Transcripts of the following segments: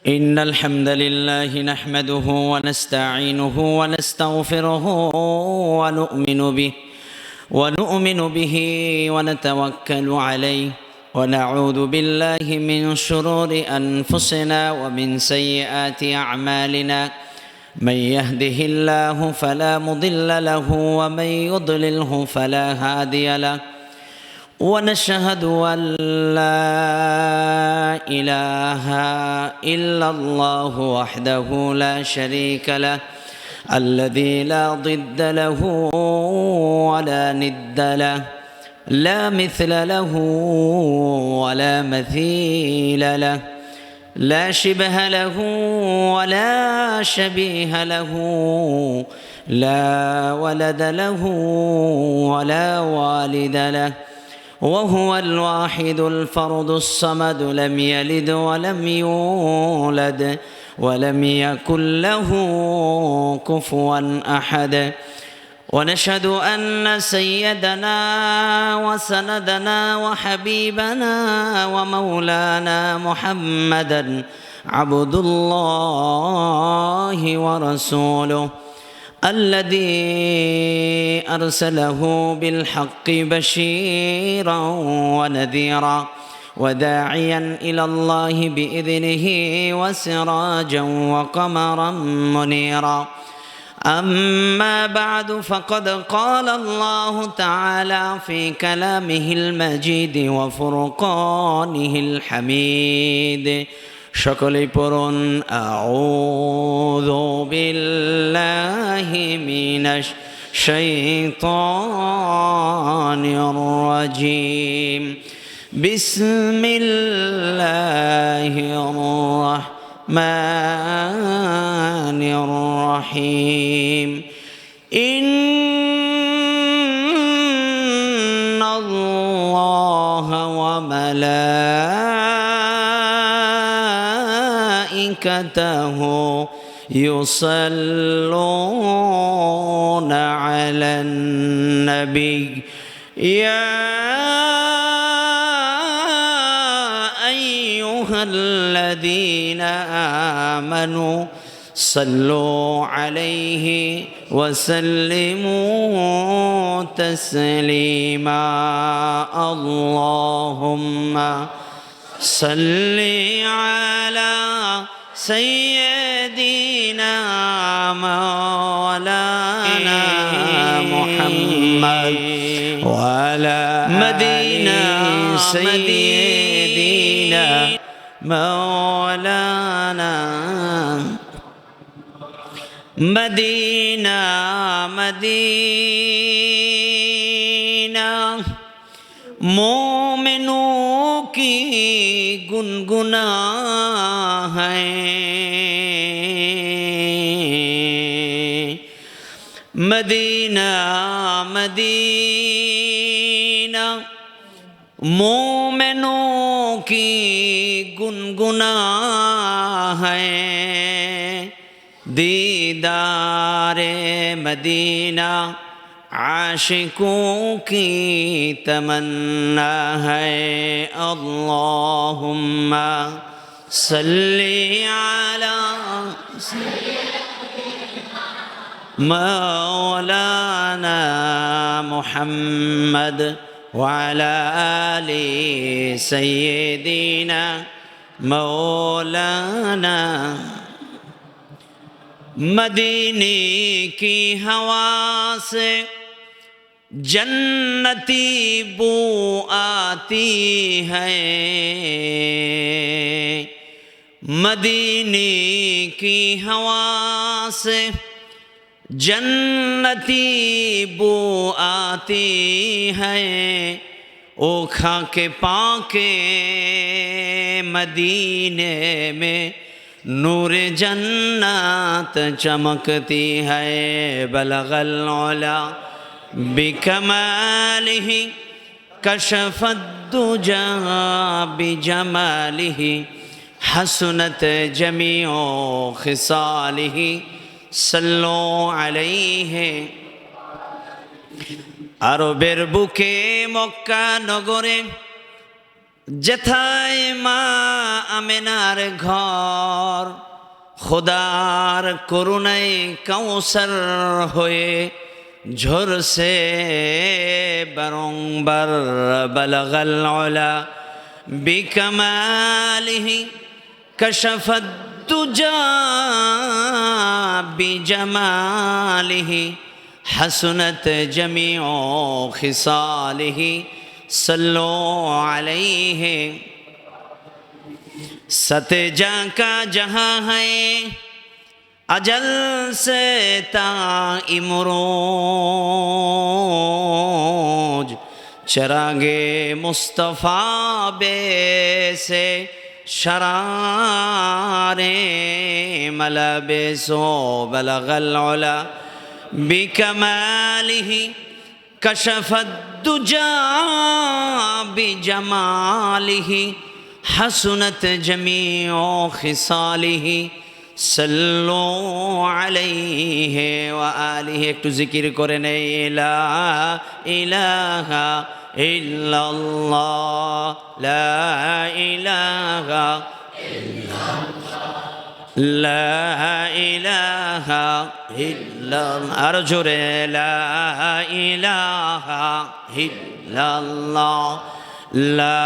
إن الحمد لله نحمده ونستعينه ونستغفره ونؤمن به ونتوكل عليه ونعوذ بالله من شرور أنفسنا ومن سيئات أعمالنا. من يهده الله فلا مضل له ومن يضلله فلا هادي له. ونشهد أن لا إله إلا الله وحده لا شريك له الذي لا ضد له ولا ند له، لا مثل له ولا مثيل له، لا شبه له ولا شبيه له، لا ولد له ولا والد له، وهو الواحد الفرد الصمد، لم يلد ولم يولد ولم يكن له كفوا أحد. ونشهد أن سيدنا وسندنا وحبيبنا ومولانا محمدا عبد الله ورسوله الذي أرسله بالحق بشيرا ونذيرا وداعيا إلى الله بإذنه وسراجا وقمرا منيرا. أما بعد، فقد قال الله تعالى في كلامه المجيد وفرقانه الحميد. সকলেই পড়ুন আউযু বিল্লাহি মিনাশ শাইতানির রাজিম। বিসমিল্লাহির রাহমানির রাহিম। ইন্নাল্লাহা ওয়া ملائكته يصلون على النبي يا أيها الذين آمنوا صلوا عليه وسلموا تسليما. اللهم صل على سيدنا مولانا محمد وعلى مدينة سيدنا مولانا مدينة मोमिनों की गुनगुना है, मदीना मदीना मोमिनों की गुनगुना है। दीदारे मदीना आशिकों की तमन्ना है। अल्लाहुम्मा सल्ली अला मौलाना मुहम्मद वअला आलि सय्यिदिना मौलाना। मदीने की हवा से जन्नती बू आती है, मदीने की हवा से जन्नती बू आती है। ओ खा के पाके मदीने में नूर जन्नत चमकती है। बलगल उला बिकमालिही कशफद्दुजा बिजमालिही हसनत जमीओ खिसालिही सल्लु अलैहि। আরবের বুকে মক্কা নগরে যেথায় মা আমেনার ঘর, খোদার করুণায় কাউসার হয়ে ঝরছে বারংবার। বালাগাল উলা বিকামালিহি কাশাফাদ দুজা বিজামালিহি হাসুনাত জামিউ খিসালিহি सल्लो अलैहि। सते जा का जहाँ है अजल से ताइमरोज, चरागे मुस्तफ़ा बे से शरारे मलबे सो बलगल उला बिकमालिही कशफद दुजा बिजमालिही हसनत जमीओ खिसालिही सल्लो अलैहि व आलिहि। एकटू जिकिर करे ने ला इलाहा इल्लल्लाह, ला इलाहा ला इलाहा इल्लल्लाह, आरो जोरे ला इलाहा इल्लल्लाह, ला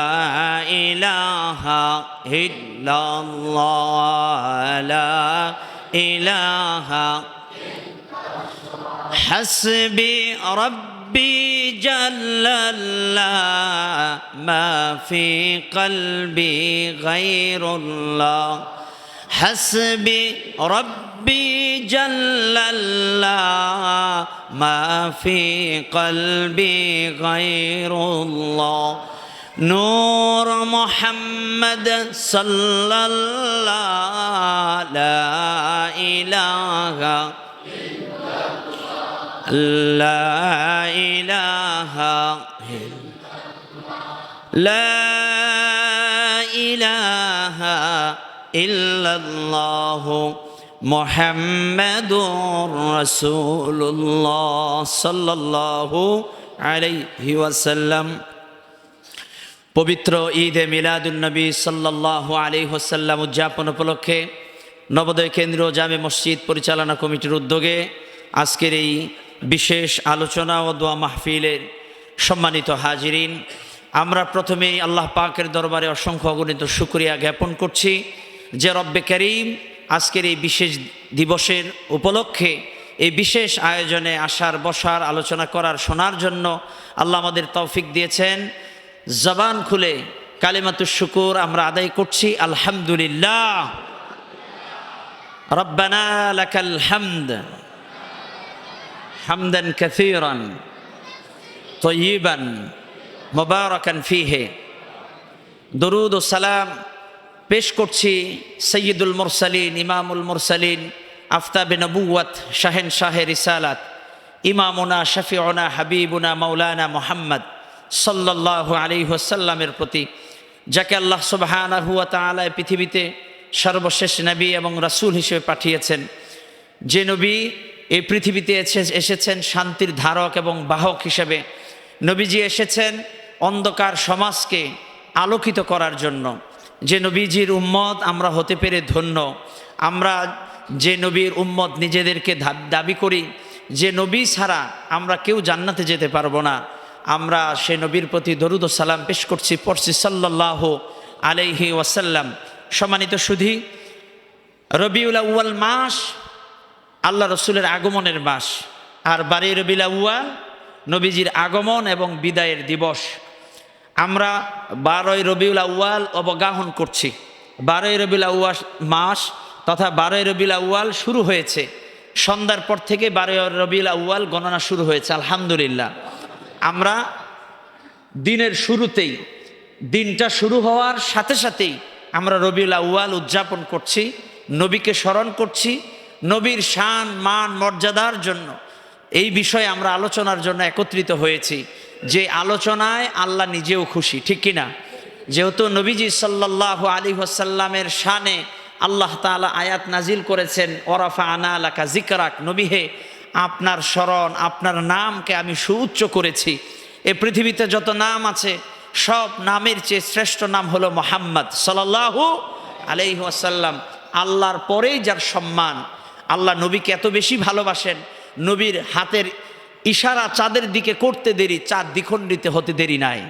इलाहा इल्लल्लाह, ला इलाहा। हस्बी रब्बी जल्लल्लाह मा फी क़ल्बी गैरुल्लाह, हस्बी रब्बी जल्लल्लाह मा फी क़ल्बी गैरुल्लाह। नूर मुहम्मद सल्लल्लाह ला इलाहा ला इलाहा ला इलाहा इल्लल्लाहु मुहम्मदुर रसूलुल्लाह सल्लल्लाहु अलैहि वसल्लम। पवित्र ईद मिलादुन नबी सल्लल्लाहु अलैहि वसल्लम उद्यापन उपलक्षे नवोदय केंद्र जामे मस्जिद परिचालना कमिटिर उद्योगे आजकेर এই বিশেষ আলোচনা ও দোয়া মাহফিলের সম্মানিত হাজিরিন, আমরা প্রথমেই আল্লাহ পাকের দরবারে অসংখ্য অগণিত শুকরিয়া জ্ঞাপন করছি যে রব্বে করিম আজকের এই বিশেষ দিবসের উপলক্ষে এই বিশেষ আয়োজনে আসার, বসার, আলোচনা করার, শোনার জন্য আল্লাহ আমাদের তৌফিক দিয়েছেন। জবান খুলে কালিমাতুশ শুকুর আমরা আদায় করছি আলহামদুলিল্লাহ। রব্বানা লাকাল হামদ হামদান কাসীরান তয়্যিবান মুবারাকান ফীহি। দরুদ ও সালাম পেশ করছি সৈয়দুল মুরসালিন, ইমামুল মুরসালিন, আফতাবে নবুওয়াত, শাহেনশাহে রিসালাত, ইমামুনা শফিউনা হাবিবুনা মাওলানা মুহাম্মদ সাল্লাল্লাহু আলাইহি ওয়াসাল্লামের প্রতি, যাকে আল্লাহ সুবহানাহু ওয়া তাআলা পৃথিবীতে সর্বশেষ নবী এবং রাসূল হিসেবে পাঠিয়েছেন। যে নবী এই পৃথিবীতে এসেছেন শান্তির ধারক এবং বাহক হিসেবে। নবীজি এসেছেন অন্ধকার সমাজকে আলোকিত করার জন্য। যে নবীজির উম্মত আমরা হতে পেরে ধন্য। আমরা যে নবীর উম্মত নিজেদেরকে দাবি করি, যে নবী ছাড়া আমরা কেউ জান্নাতে যেতে পারবো না, আমরা সে নবীর প্রতি দরুদ ও সালাম পেশ করছি, পড়ছি সাল্লাল্লাহু আলাইহি ওয়াসাল্লাম। সম্মানিত সুধী, রবিউল আউয়াল মাস আল্লাহ রসুলের আগমনের মাস, আর 12 রবিউল আউয়াল নবীজির আগমন এবং বিদায়ের দিবস। আমরা 12 রবিউল আউয়াল অবগাহন করছি। 12 রবিউল আউয়াল মাস তথা 12 রবিউল আউয়াল শুরু হয়েছে। সন্ধ্যার পর থেকে 12 রবিউল আউয়াল গণনা শুরু হয়েছে আলহামদুলিল্লাহ। আমরা দিনের শুরুতেই, দিনটা শুরু হওয়ার সাথে সাথেই আমরা রবিউল আউয়াল উদযাপন করছি, নবীকে স্মরণ করছি, নবীর শান মান মর্যাদার জন্য এই বিষয়ে আমরা আলোচনার জন্য একত্রিত হয়েছি। যে আলোচনায় আল্লাহ নিজেও খুশি, ঠিক কিনা? যেহেতু নবীজি সাল্লাল্লাহু আলাইহি ওয়াসাল্লামের শানে আল্লাহ তাআলা আয়াত নাজিল করেছেন, ওয়ারাফা'না লাকা যিকরাক, নবী হে আপনার স্মরণ, আপনার নামকে আমি সুউচ্চ করেছি। এই পৃথিবীতে যত নাম আছে সব নামের চেয়ে শ্রেষ্ঠ নাম হলো মুহাম্মদ সাল্লাল্লাহু আলাইহি ওয়াসাল্লাম। আল্লাহর পরেই যার সম্মান। আল্লাহ নবীকে এত বেশি ভালোবাসেন, নবীর হাতের ইশারা চাঁদের দিকে করতে দেরি, চাঁদ দ্বিখণ্ডিত হতে দেরি নাই।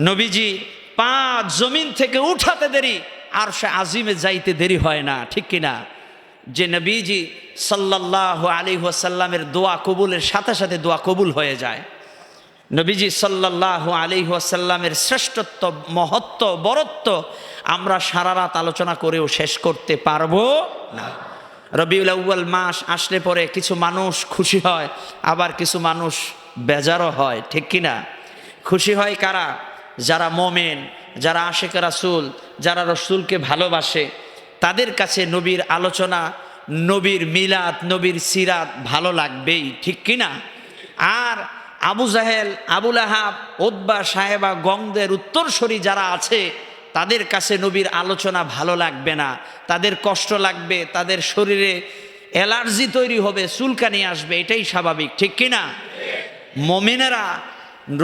নবীজি পা জমিন থেকে উঠাতে দেরি, আর সে আজিমে যাইতে দেরি হয় না, ঠিক কিনা? যে নবীজি সাল্লাল্লাহু আলাইহি ওয়াসাল্লামের দোয়া কবুলের সাথে সাথে দোয়া কবুল হয়ে যায়। নবীজি সাল্লাল্লাহু আলাইহি ওয়াসাল্লামের শ্রেষ্ঠত্ব, মহত্ব, বরত্ব আমরা সারা রাত আলোচনা করেও শেষ করতে পারবো না। রবিউল আউয়াল মাস আসলে পরে কিছু মানুষ খুশি হয়, আবার কিছু মানুষ বেজারও হয়, ঠিক কিনা? খুশি হয় কারা? যারা মোমেন, যারা আশিক রাসূল, যারা রসূলকে ভালোবাসে, তাদের কাছে নবীর আলোচনা, নবীর মিলাদ, নবীর সিরাত ভালো লাগবেই, ঠিক কিনা? আর আবু জাহেল, আবুল আহাব, উতবা, সাহেবা, গংদের উত্তরসূরি যারা আছে, তাদের কাছে নবীর আলোচনা ভালো লাগবে না, তাদের কষ্ট লাগবে, তাদের শরীরে অ্যালার্জি তৈরি হবে, চুলকানি আসবে, এটাই স্বাভাবিক, ঠিক কিনা? মুমিনেরা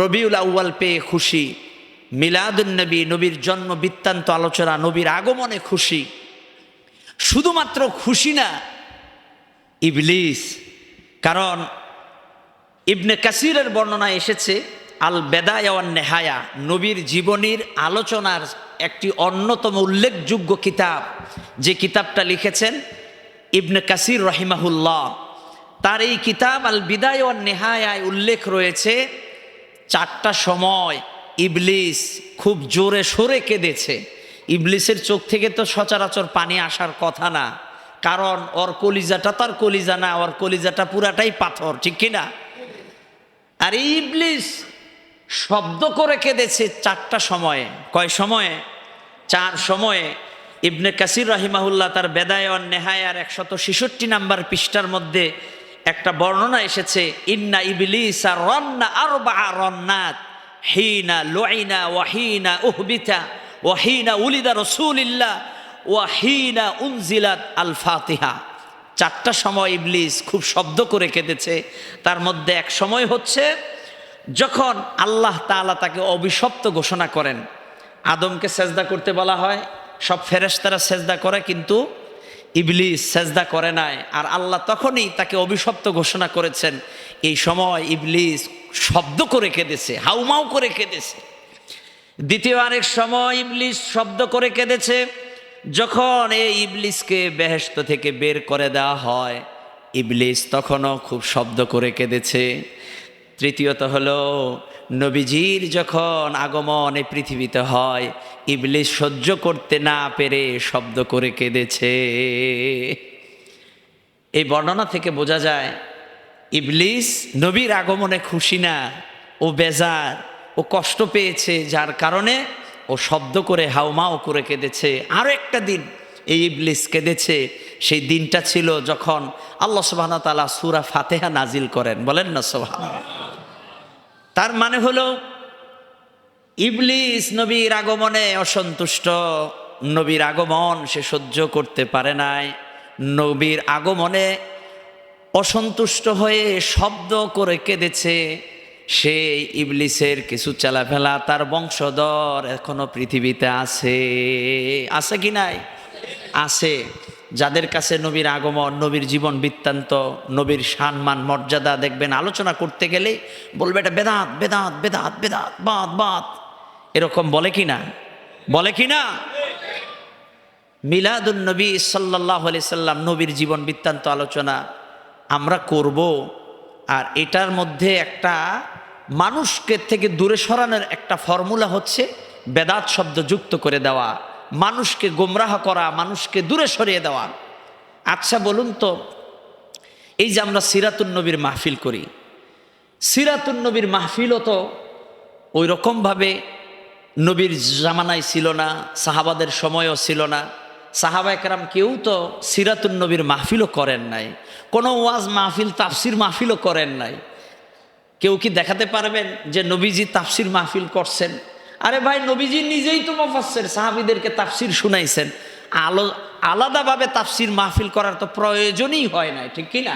রবিউল আউয়াল পেয়ে খুশি, মিলাদুন নবী, নবীর জন্ম বৃত্তান্ত আলোচনা, নবীর আগমনে খুশি। শুধুমাত্র খুশি না ইবলিস, কারণ ইবনে কাসিরের বর্ণনায় এসেছে আল বেদায়া ওয়ান নেহায়া, নবীর জীবনীর আলোচনার একটি অন্যতম উল্লেখযোগ্য কিতাব, যে কিতাবটা লিখেছেন ইবনে কাসির রহিমাহুল্লাহ। তার এই কিতাব আল বিদায়া ওয়ান নেহায়ায় উল্লেখ রয়েছে 4টা সময় ইবলিস খুব জোরে সোরে কেঁদেছে। ইবলিসের চোখ থেকে তো সচরাচর পানি আসার কথা না, কারণ ওর কলিজাটা তার কলিজা না, ওর কলিজাটা পুরাটাই পাথর, ঠিক কিনা? আর ইবলিস শব্দ করে কেঁদেছে 4টা সময়ে। কয় সময়ে? 4 সময়ে। ইবনে কাসির রহিমাহুল্লাহ তার বেদায়া ওয়ান নেহায়ার 166 নাম্বার পৃষ্ঠার মধ্যে একটা বর্ণনা এসেছে, ইন্না ইবলিসা রান্না আরবা'a রান্নাত হিনা লুইনা ওয়া হিনা উহবিতা ওয়া হিনা উলিদা রাসূলুল্লাহ ওয়া হিনা উনজিলাত আল ফাতিহা। 4টা সময় ইবলিস খুব শব্দ করে কেঁদেছে। তার মধ্যে এক সময় হচ্ছে যখন আল্লাহ তাআলা তাকে অভিশপ্ত ঘোষণা করেন। আদমকে সেজদা করতে বলা হয়, সব ফেরেশতারা সেজদা করে, কিন্তু ইবলিস সেজদা করে নাই। আর আল্লাহ তখনই তাকে অভিশপ্ত ঘোষণা করেছেন। এই সময় ইবলিস শব্দ করে কেঁদেছে, হাউমাউ করে কেঁদেছে। দ্বিতীয় আরেক সময় ইবলিস শব্দ করে কেঁদেছে যখন এই ইবলিসকে বেহেশত থেকে বের করে দেওয়া হয়, ইবলিস তখনও খুব শব্দ করে কেঁদেছে। তৃতীয়ত হলো নবীজির যখন আগমন এই পৃথিবীতে হয়, ইবলিস সহ্য করতে না পেরে শব্দ করে কেঁদেছে। এই বর্ণনা থেকে বোঝা যায় ইবলিস নবীর আগমনে খুশি না, ও বেজার, ও কষ্ট পেয়েছে, যার কারণে ও শব্দ করে হাউমাউ করে কেঁদেছে। আরও একটা দিন এই ইবলিস কেঁদেছে, সেই দিনটা ছিল যখন আল্লাহ সুবহানাহু ওয়া তাআলা সূরা ফাতিহা নাজিল করেন। বলেন না সুবহানাল্লাহ। তার মানে হলো ইবলিস নবীর আগমনে অসন্তুষ্ট, নবীর আগমন সে সহ্য করতে পারে নাই। নবীর আগমনে অসন্তুষ্ট হয়ে শব্দ করে কেঁদেছে। সেই ইবলিসের কিছু চালাফেলা তার বংশধর এখনো পৃথিবীতে আছে। আছে কি নাই? আছে। যাদের কাছে নবীর আগমন, নবীর জীবন বৃত্তান্ত, নবীর সম্মান মর্যাদা দেখবেন আলোচনা করতে গেলে বলবে এটা বেদাত, বেদাত, বেদাত, বেদাত, বাদ, বাদ, এরকম বলে কি না? বলে কি না? মিলাদুন নবী সাল্লাল্লাহু আলাইহি সাল্লাম, নবীর জীবন বৃত্তান্ত আলোচনা আমরা করব। আর এটার মধ্যে একটা মানুষকে থেকে দূরে সরানোর একটা ফর্মুলা হচ্ছে বেদাত শব্দ যুক্ত করে দেওয়া, মানুষকে গোমরাহ করা, মানুষকে দূরে সরিয়ে দেওয়া। আচ্ছা বলুন তো, এই যে আমরা সিরাতুন নবীর মাহফিল করি, সিরাতুন নবীর মাহফিলও তো ওই রকমভাবে নবীর জামানায় ছিল না, সাহাবাদের সময়ও ছিল না। সাহাবায়ে কেরাম কেউ তো সিরাতুন নবীর মাহফিলও করেন নাই, কোনো ওয়াজ মাহফিল, তাফসির মাহফিলও করেন নাই। কেউ কি দেখাতে পারবেন যে নবীজি তাফসির মাহফিল করছেন? আরে ভাই, নবীজি নিজেই তো মুফাসসির, সাহাবীদেরকে তাফসির শুনাইছেন। আলাদাভাবে তাফসির মাহফিল করার তো প্রয়োজনই হয় না, ঠিক কি না?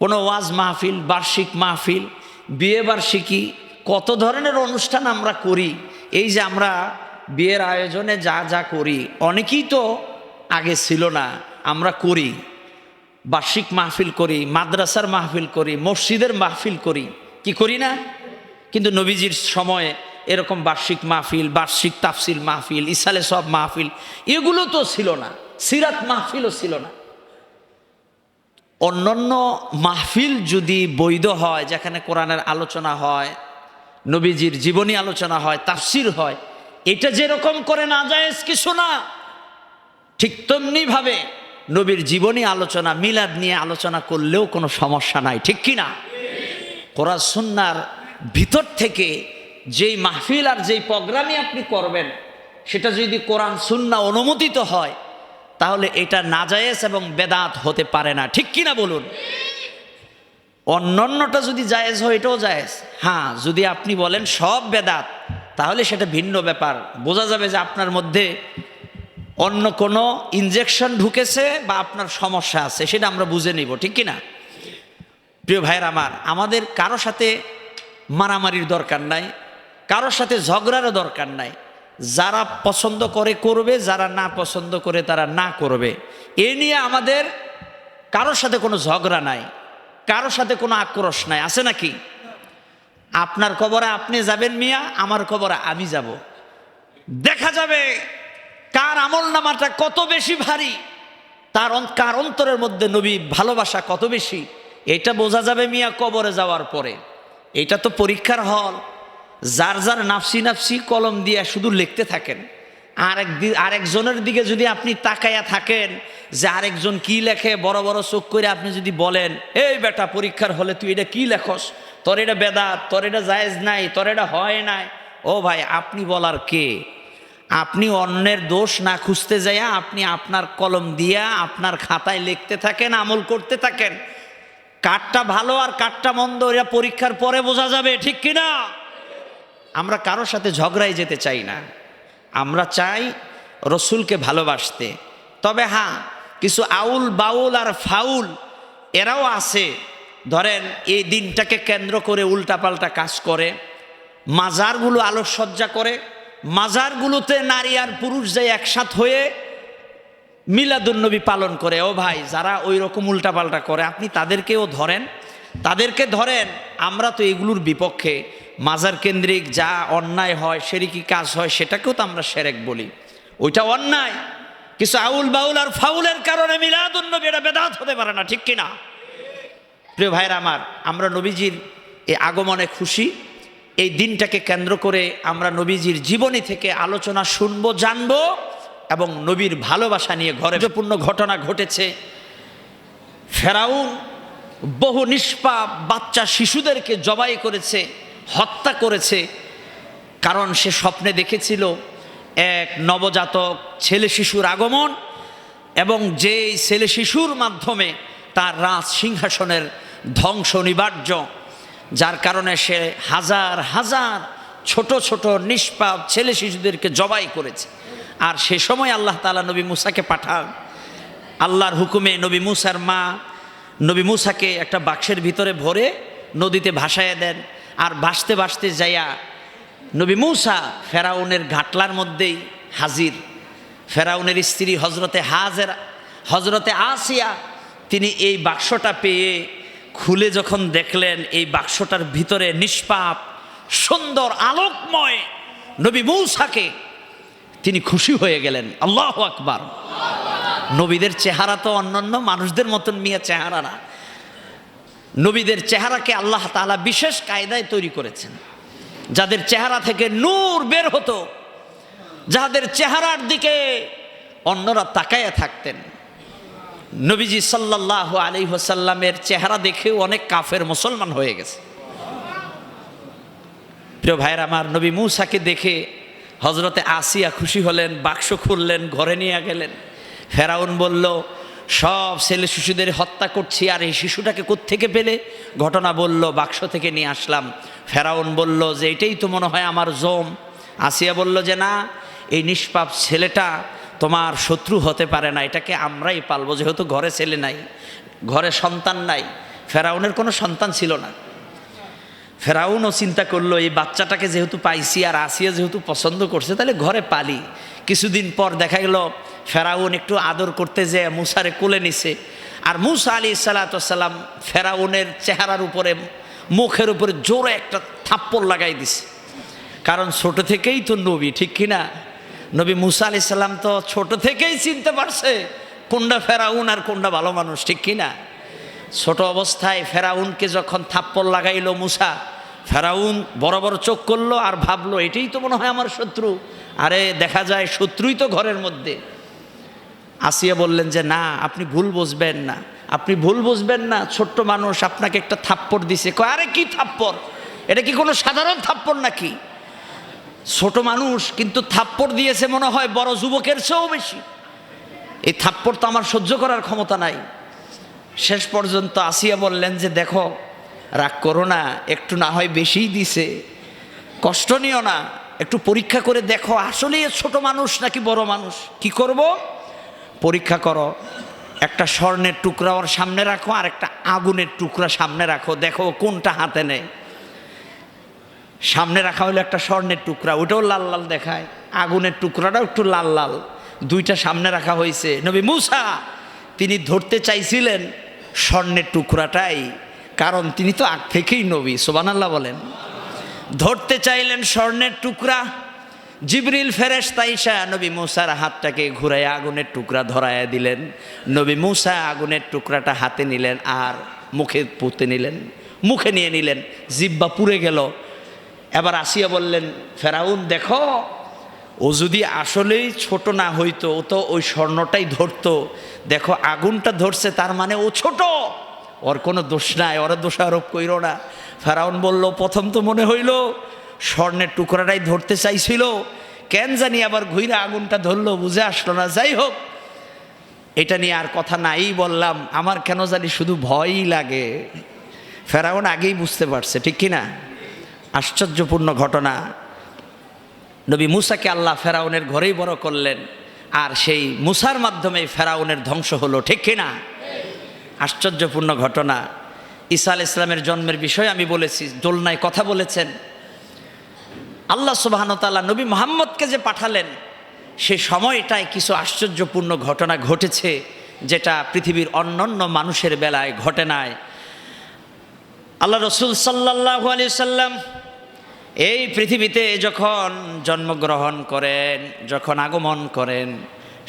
কোনো ওয়াজ মাহফিল, বার্ষিক মাহফিল, বিয়ে বার্ষিকী, কত ধরনের অনুষ্ঠান আমরা করি। এই যে আমরা বিয়ের আয়োজনে যা যা করি, অনেকেই তো আগে ছিল না, আমরা করি। বার্ষিক মাহফিল করি, মাদ্রাসার মাহফিল করি, মসজিদের মাহফিল করি, কি করি না? কিন্তু নবীজির সময়ে এরকম বার্ষিক মাহফিল, বার্ষিক তাফসির মাহফিল, ইসালে সব মাহফিল, এগুলো তো ছিল না। সিরাত মাহফিলও ছিল না। অন্যান্য মাহফিল যদি বৈধ হয়, যেখানে কোরআনের আলোচনা হয়, নবীজির জীবনী আলোচনা হয়, তাফসির হয়, এটা যেরকম করে না জায়েজ কিছু না, ঠিক তেমনি ভাবে নবীর জীবনী আলোচনা, মিলাদ নিয়ে আলোচনা করলেও কোনো সমস্যা নাই, ঠিক কি না? কোরআন সুন্নাহর ভিতর থেকে যেই মাহফিল আর যেই প্রোগ্রামই আপনি করবেন, সেটা যদি কোরআন সুন্নাহ অনুমোদিত হয়, তাহলে এটা নাজায়েজ এবং বেদাত হতে পারে না, ঠিক কি না বলুন? অন্যান্যটা যদি জায়েজ হয়, এটাও জায়েজ। হ্যাঁ, যদি আপনি বলেন সব বেদাত, তাহলে সেটা ভিন্ন ব্যাপার, বোঝা যাবে যে আপনার মধ্যে অন্য কোনো ইনজেকশন ঢুকেছে বা আপনার সমস্যা আছে, সেটা আমরা বুঝে নিব, ঠিক কি না? প্রিয় ভাইয়ের আমার, আমাদের কারো সাথে মারামারির দরকার নাই, কারোর সাথে ঝগড়ারও দরকার নাই। যারা পছন্দ করে করবে, যারা না পছন্দ করে তারা না করবে। এ নিয়ে আমাদের কারোর সাথে কোনো ঝগড়া নাই, কারোর সাথে কোনো আক্রোশ নাই, আছে নাকি? আপনার কবরে আপনি যাবেন মিয়া, আমার কবরে আমি যাব। দেখা যাবে কার আমল নামাটা কত বেশি ভারী, কার অন্তরের মধ্যে নবী ভালোবাসা কত বেশি, এটা বোঝা যাবে মিয়া কবরে যাওয়ার পরে। এটা তো পরীক্ষার হল। যার যার নাফসি নাফসি কলম দিয়ে শুধু লিখতে থাকেন, আরেকজনের দিকে যদি আপনি তাকায়া থাকেন যে আরেকজন কি লেখে, বড় বড় চোখ করে আপনি যদি বলেন, এই বেটা পরীক্ষার হলে তুই এটা কি লেখস, তোর এটা বেদাত, তোর এটা জায়েজ নাই, তোর এটা হয় নাই। ও ভাই, আপনি বলার কে? আপনি অন্যের দোষ না খুঁজতে যাইয়া আপনি আপনার কলম দিয়া আপনার খাতায় লিখতে থাকেন, আমল করতে থাকেন। কারটা ভালো আর কারটা মন্দ, এরা পরীক্ষার পরে বোঝা যাবে, ঠিক কিনা? আমরা কারোর সাথে ঝগড়ায় যেতে চাই না, আমরা চাই রসুলকে ভালোবাসতে। তবে হ্যাঁ, কিছু আউল বাউল আর ফাউল এরাও আছে, ধরেন এই দিনটাকে কেন্দ্র করে উল্টাপাল্টা কাজ করে, মাজারগুলো আলোকসজ্জা করে, মাজারগুলোতে নারী আর পুরুষ যে একসাথ হয়ে মিলাদুন্নবী পালন করে। ও ভাই, যারা ওই রকম উল্টাপাল্টা করে আপনি তাদেরকেও ধরেন, তাদেরকে ধরেন। আমরা তো এগুলোর বিপক্ষে। মাজার কেন্দ্রিক যা অন্যায় হয়, শিরকি কাজ হয়, সেটাকেও তো আমরা শিরক বলি, ওইটা অন্যায়। কিছু আউল বাউল আর ফাউলের কারণে মিলাদুন্নবী এটা বেদাত হতে পারে না, ঠিক কিনা? প্রিয় ভাইরা আমার, আমরা নবীজির এই আগমনে খুশি। এই দিনটাকে কেন্দ্র করে আমরা নবীজির জীবনী থেকে আলোচনা শুনবো, জানবো, এবং নবীর ভালোবাসা নিয়ে গুরুত্বপূর্ণ ঘটনা ঘটেছে। ফেরাউন বহু নিষ্পাপ বাচ্চা শিশুদেরকে জবাই করেছে, হত্যা করেছে, কারণ সে স্বপ্নে দেখেছিল এক নবজাতক ছেলে শিশুর আগমন, এবং যেই ছেলে শিশুর মাধ্যমে তার রাজ সিংহাসনের ধ্বংস অনিবার্য, যার কারণে সে হাজার হাজার ছোট ছোট নিষ্পাপ ছেলে শিশুদেরকে জবাই করেছে। আর সে সময় আল্লাহ তাআলা নবী মুসাকে পাঠান। আল্লাহর হুকুমে নবী মুসার মা নবী মুসাকে একটা বাক্সের ভিতরে ভরে নদীতে ভাসাইয়া দেন। আর ভাসতে ভাসতে যাইয়া নবী মুসা ফেরাউনের ঘাটলার মধ্যেই হাজির। ফেরাউনের স্ত্রী হজরতে আসিয়া তিনি এই বাক্সটা পেয়ে খুলে যখন দেখলেন, এই বাক্সটার ভিতরে নিষ্পাপ সুন্দর আলোকময় নবী মুসাকে, তিনি খুশি হয়ে গেলেন। আল্লাহু আকবার। নবীদের চেহারা তো অন্যান্য মানুষদের মতন মিয়া চেহারা না। নবীদের চেহারাকে আল্লাহ তাআলা বিশেষ কায়দায় তৈরি করেছেন, যাদের চেহারা থেকে নূর বের হতো, যাদের চেহারার দিকে অন্যরা তাকায়া থাকতেন। নবীজি সাল্লাল্লাহু আলাইহি ওয়াসাল্লামের চেহারা দেখেও অনেক কাফের মুসলমান হয়ে গেছে। প্রিয় ভাইয়ের আমার, নবী মুসাকে দেখে হজরতে আসিয়া খুশি হলেন, বাক্স খুললেন, ঘরে নিয়ে গেলেন। ফেরাউন বলল, সব ছেলে শিশুদের হত্যা করছি, আর এই শিশুটাকে কোত্থেকে পেলে? ঘটনা বলল, বাক্স থেকে নিয়ে আসলাম। ফেরাউন বলল যে এটাই তো মনে হয় আমার জম। আসিয়া বলল যে না, এই নিষ্পাপ ছেলেটা তোমার শত্রু হতে পারে না, এটাকে আমরাই পালবো, যেহেতু ঘরে ছেলে নাই, ঘরে সন্তান নাই। ফেরাউনের কোনো সন্তান ছিল না। ফেরাউনও চিন্তা করলো এই বাচ্চাটাকে যেহেতু পাইছি আর আসিয়া যেহেতু পছন্দ করছে তাহলে ঘরে পালি। কিছুদিন পর দেখা গেল ফেরাউন একটু আদর করতে যেয়ে মুসারে কোলে নিছে, আর মুসা আলাইহিস সালাম ফেরাউনের চেহারার উপরে মুখের উপরে জোরে একটা থাপ্পড় লাগাই দিছে। কারণ ছোট থেকেই তো নবী, ঠিক কিনা? নবী মুসা আলাইহিস সালাম তো ছোট থেকেই চিনতে পারছে কোনটা ফেরাউন আর কোনটা ভালো মানুষ, ঠিক কিনা? ছোট অবস্থায় ফেরাউনকে যখন থাপ্পড় লাগাইলো মুসা, ফেরাউন বড় বড় চোখ করলো আর ভাবলো এটাই তো মনে হয় আমার শত্রু। আরে দেখা যায় শত্রুই তো ঘরের মধ্যে। আসিয়া বললেন যে না, আপনি ভুল বুঝবেন না, আপনি ভুল বুঝবেন না, ছোট্ট মানুষ আপনাকে একটা থাপ্পড় দিছে। কয় আরে কি থাপ্পড়, এটা কি কোনো সাধারণ থাপ্পড় নাকি? ছোট মানুষ কিন্তু থাপ্পড় দিয়েছে মনে হয় বড় যুবকের চেয়েও বেশি। এই থাপ্পড় তো আমার সহ্য করার ক্ষমতা নাই। শেষ পর্যন্ত আসিয়া বললেন যে দেখো, রাগ করো না, একটু না হয় বেশিই দিছে, কষ্ট নিও না, একটু পরীক্ষা করে দেখো আসলে ছোট মানুষ নাকি বড় মানুষ। কি করব? পরীক্ষা করো, একটা স্বর্ণের টুকরা ওর সামনে রাখো আর একটা আগুনের টুকরা সামনে রাখো, দেখো কোনটা হাতে নেয়। সামনে রাখা হলো একটা স্বর্ণের টুকরা, ওটাও লাল লাল দেখায়, আগুনের টুকরাটাও একটু লাল লাল, দুইটা সামনে রাখা হয়েছে। নবী মুসা তিনি ধরতে চাইছিলেন স্বর্ণের টুকরাটাই, কারণ তিনি তো আগ থেকেই নবী, সুবহানাল্লাহ বলেন। ধরতে চাইলেন স্বর্ণের টুকরা, জিবরিল ফেরেশতা আইসা নবী মুসার হাতটাকে ঘুরাইয়া আগুনের টুকরা ধরাইয়া দিলেন। নবী মুসা আগুনের টুকরাটা হাতে নিলেন আর মুখে পুঁতে নিলেন, মুখে নিয়ে নিলেন, জিহ্বা পুড়ে গেল। এবার আসিয়া বললেন ফেরাউন দেখো, ও যদি আসলেই ছোট না হইতো ও তো ওই স্বর্ণটাই ধরতো, দেখো আগুনটা ধরছে, তার মানে ও ছোট, ওর কোনো দোষ নাই, ওরা দোষারোপ কইরো না। ফেরাউন বলল প্রথম তো মনে হইল স্বর্ণের টুকরাটাই ধরতে চাইছিল, কেন জানি আবার ঘুরে আগুনটা ধরলো, বুঝে আসলো না। যাই হোক, এটা নিয়ে আর কথা নাই বললাম, আমার কেন জানি শুধু ভয়ই লাগে। ফেরাউন আগেই বুঝতে পারছে, ঠিক কিনা? আশ্চর্যপূর্ণ ঘটনা। নবী মুসাকে আল্লাহ ফেরাউনের ঘরেই বড় করলেন, আর সেই মুসার মাধ্যমে ফেরাউনের ধ্বংস হলো, ঠিক কিনা? আশ্চর্যপূর্ণ ঘটনা। ঈসা আলাইহিস সালামের জন্মের বিষয়ে আমি বলেছি, দোলনায় কথা বলেছেন। আল্লাহ সুবহানাহু ওয়া তাআলা নবী মুহাম্মদকে যে পাঠালেন সেই সময়টায় কিছু আশ্চর্যপূর্ণ ঘটনা ঘটেছে, যেটা পৃথিবীর অন্যান্য মানুষের বেলায় ঘটে নাই। আল্লাহ রসুল সাল্লাল্লাহু আলাইহি সাল্লাম এই পৃথিবীতে যখন জন্মগ্রহণ করেন, যখন আগমন করেন,